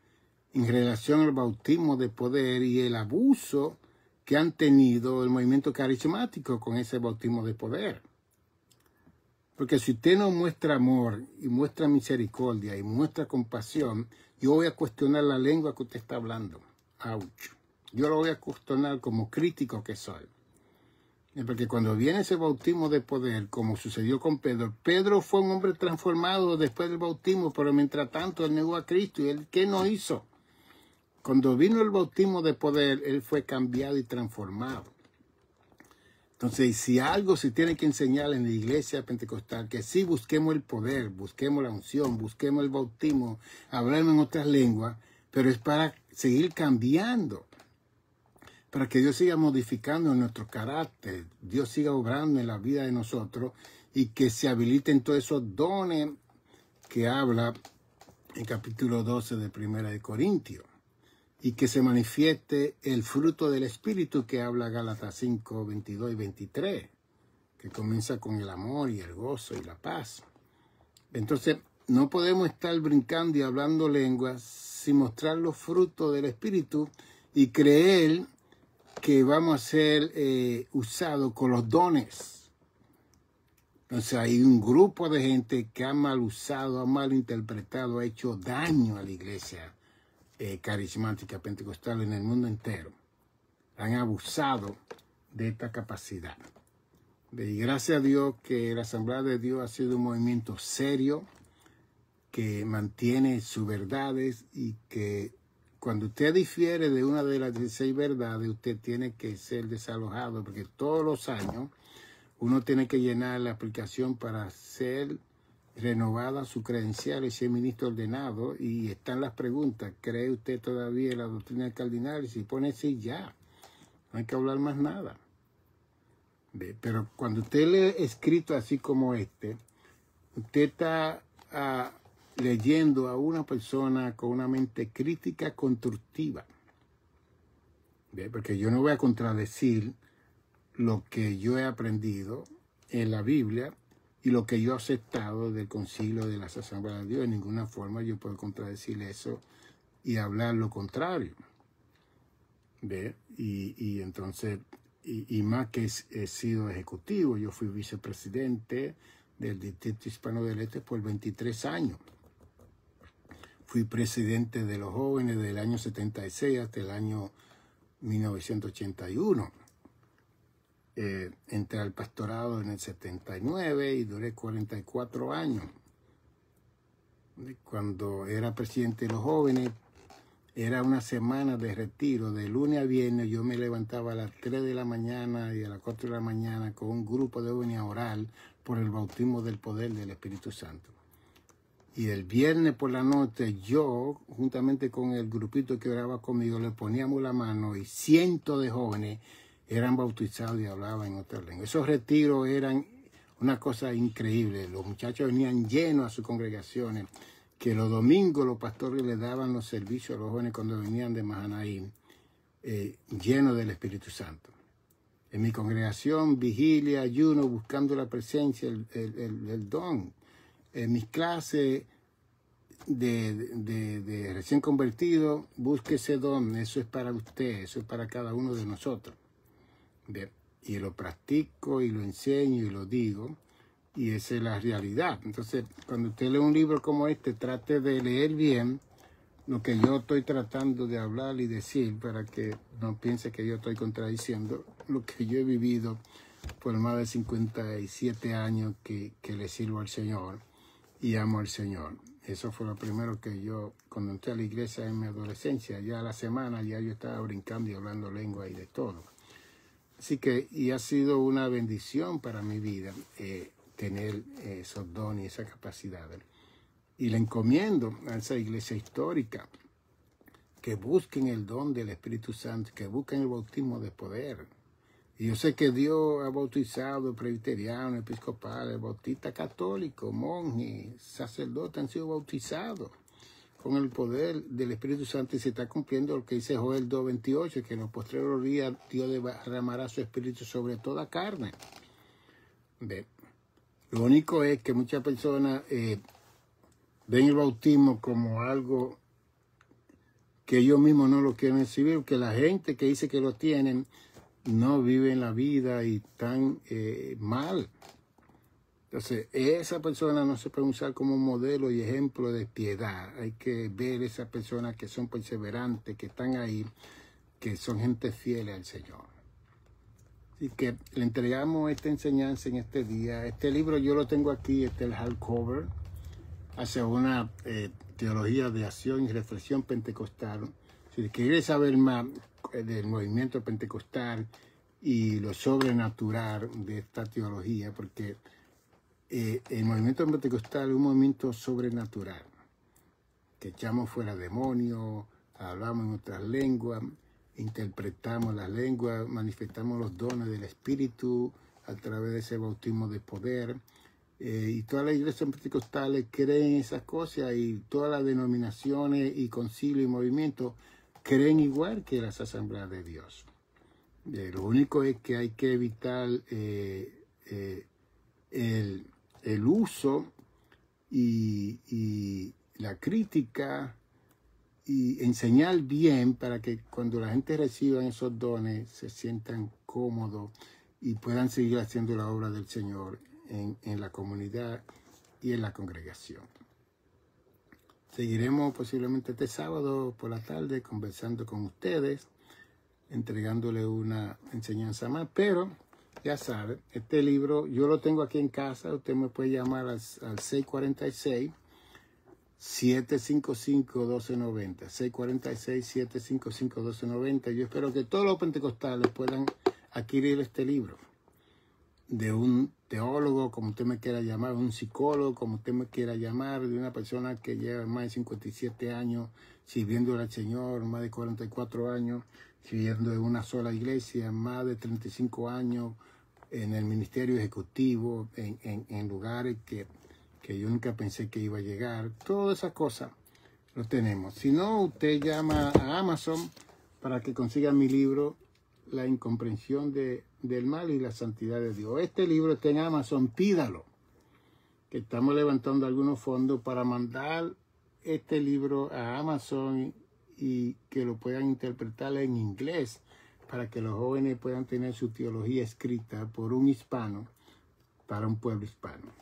en relación al bautismo de poder y el abuso que han tenido el movimiento carismático con ese bautismo de poder. Porque si usted no muestra amor y muestra misericordia y muestra compasión, yo voy a cuestionar la lengua que usted está hablando. ¡Auch! Yo lo voy a cuestionar como crítico que soy. Porque cuando viene ese bautismo de poder, como sucedió con Pedro, Pedro fue un hombre transformado después del bautismo, pero mientras tanto él negó a Cristo. ¿Y él qué no hizo? Cuando vino el bautismo de poder, él fue cambiado y transformado. Entonces, si algo se tiene que enseñar en la iglesia pentecostal, que sí busquemos el poder, busquemos la unción, busquemos el bautismo, hablemos en otras lenguas, pero es para seguir cambiando, para que Dios siga modificando nuestro carácter, Dios siga obrando en la vida de nosotros y que se habiliten todos esos dones que habla en capítulo 12 de 1 de Corintios. Y que se manifieste el fruto del Espíritu que habla Gálatas 5, 22 y 23, que comienza con el amor y el gozo y la paz. Entonces, no podemos estar brincando y hablando lenguas sin mostrar los frutos del Espíritu y creer que vamos a ser usados con los dones. Entonces, hay un grupo de gente que ha mal usado, ha mal interpretado, ha hecho daño a la iglesia carismática pentecostal en el mundo entero. Han abusado de esta capacidad. Y gracias a Dios que la Asamblea de Dios ha sido un movimiento serio que mantiene sus verdades y que cuando usted difiere de una de las 16 verdades, usted tiene que ser desalojado porque todos los años uno tiene que llenar la aplicación para ser renovada su credencial y ser ministro ordenado, y están las preguntas: ¿cree usted todavía en la doctrina del cardinal? Y si pone sí, ya, no hay que hablar más nada. Pero cuando usted lee escrito así como este, usted está leyendo a una persona con una mente crítica constructiva. Porque yo no voy a contradecir lo que yo he aprendido en la Biblia y lo que yo he aceptado del concilio de las Asambleas de Dios. De ninguna forma yo puedo contradecir eso y hablar lo contrario. ¿Ve? Y entonces, y más que he sido ejecutivo, yo fui vicepresidente del Distrito Hispano del Este por 23 años. Fui presidente de los jóvenes del año 76 hasta el año 1981. Entré al pastorado en el 79 y duré 44 años. Cuando era presidente de los jóvenes, era una semana de retiro, de lunes a viernes. Yo me levantaba a las 3 de la mañana y a las 4 de la mañana con un grupo de jóvenes a orar por el bautismo del poder del Espíritu Santo. Y el viernes por la noche yo, juntamente con el grupito que oraba conmigo, le poníamos la mano y cientos de jóvenes eran bautizados y hablaban en otra lengua. Esos retiros eran una cosa increíble. Los muchachos venían llenos a sus congregaciones, que los domingos los pastores les daban los servicios a los jóvenes cuando venían de Mahanaim, llenos del Espíritu Santo. En mi congregación, vigilia, ayuno, buscando la presencia, el don. En mis clases de recién convertido, busque ese don, eso es para usted, eso es para cada uno de nosotros. Bien, y lo practico y lo enseño y lo digo, y esa es la realidad. Entonces, cuando usted lee un libro como este, trate de leer bien lo que yo estoy tratando de hablar y decir, para que no piense que yo estoy contradiciendo lo que yo he vivido por más de 57 años que le sirvo al Señor y amo al Señor. Eso fue lo primero que yo, cuando entré a la iglesia en mi adolescencia, ya a la semana ya yo estaba brincando y hablando lengua y de todo. Así que, y ha sido una bendición para mi vida tener esos dones y esa capacidad. Y le encomiendo a esa iglesia histórica que busquen el don del Espíritu Santo, que busquen el bautismo de poder. Y yo sé que Dios ha bautizado presbiteriano, episcopal, bautista católico, monje, sacerdote han sido bautizados con el poder del Espíritu Santo, y se está cumpliendo lo que dice Joel 2:28, que en los postreros días Dios derramará su Espíritu sobre toda carne. ¿Ve? Lo único es que muchas personas ven el bautismo como algo que ellos mismos no lo quieren recibir, que la gente que dice que lo tienen no viven la vida y están mal. Entonces, esa persona no se puede usar como modelo y ejemplo de piedad. Hay que ver esas personas que son perseverantes, que están ahí, que son gente fiel al Señor. Así que le entregamos esta enseñanza en este día. Este libro yo lo tengo aquí, este es el hardcover. Hace una teología de acción y reflexión pentecostal. Si quiere saber más del movimiento pentecostal y lo sobrenatural de esta teología, porque el movimiento pentecostal es un movimiento sobrenatural, que echamos fuera demonios, hablamos en otras lenguas, interpretamos las lenguas, manifestamos los dones del Espíritu a través de ese bautismo de poder. Y todas las iglesias pentecostales creen esas cosas, y todas las denominaciones y concilios y movimientos creen igual que las asambleas de Dios. Lo único es que hay que evitar el uso y la crítica, y enseñar bien para que cuando la gente reciba esos dones se sientan cómodos y puedan seguir haciendo la obra del Señor en la comunidad y en la congregación. Seguiremos posiblemente este sábado por la tarde conversando con ustedes, entregándole una enseñanza más, pero ya saben, este libro yo lo tengo aquí en casa. Usted me puede llamar al 646-755-1290, 646-755-1290. Yo espero que todos los pentecostales puedan adquirir este libro, de un teólogo, como usted me quiera llamar, un psicólogo, como usted me quiera llamar, de una persona que lleva más de 57 años sirviendo al Señor, más de 44 años sirviendo en una sola iglesia, más de 35 años en el ministerio ejecutivo, en lugares que yo nunca pensé que iba a llegar. Todas esas cosas lo tenemos. Si no, usted llama a Amazon para que consiga mi libro, La incomprensión de del mal y la santidad de Dios. Este libro está en Amazon, pídalo. Que estamos levantando algunos fondos para mandar este libro a Amazon y que lo puedan interpretar en inglés para que los jóvenes puedan tener su teología escrita por un hispano para un pueblo hispano.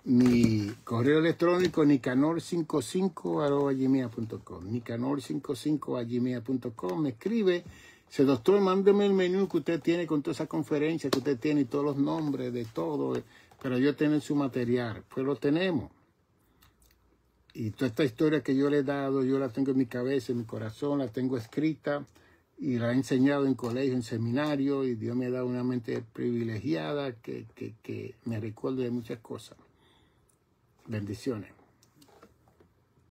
Mi correo electrónico nicanor55@gmail.com, nicanor55@gmail.com. Me escribe, dice, doctor, mándeme el menú que usted tiene con toda esa conferencia que usted tiene y todos los nombres de todo, para yo tener su material. Pues lo tenemos. Y toda esta historia que yo le he dado, yo la tengo en mi cabeza, en mi corazón, la tengo escrita y la he enseñado en colegio, en seminario, y Dios me ha dado una mente privilegiada que me recuerda de muchas cosas. Bendiciones.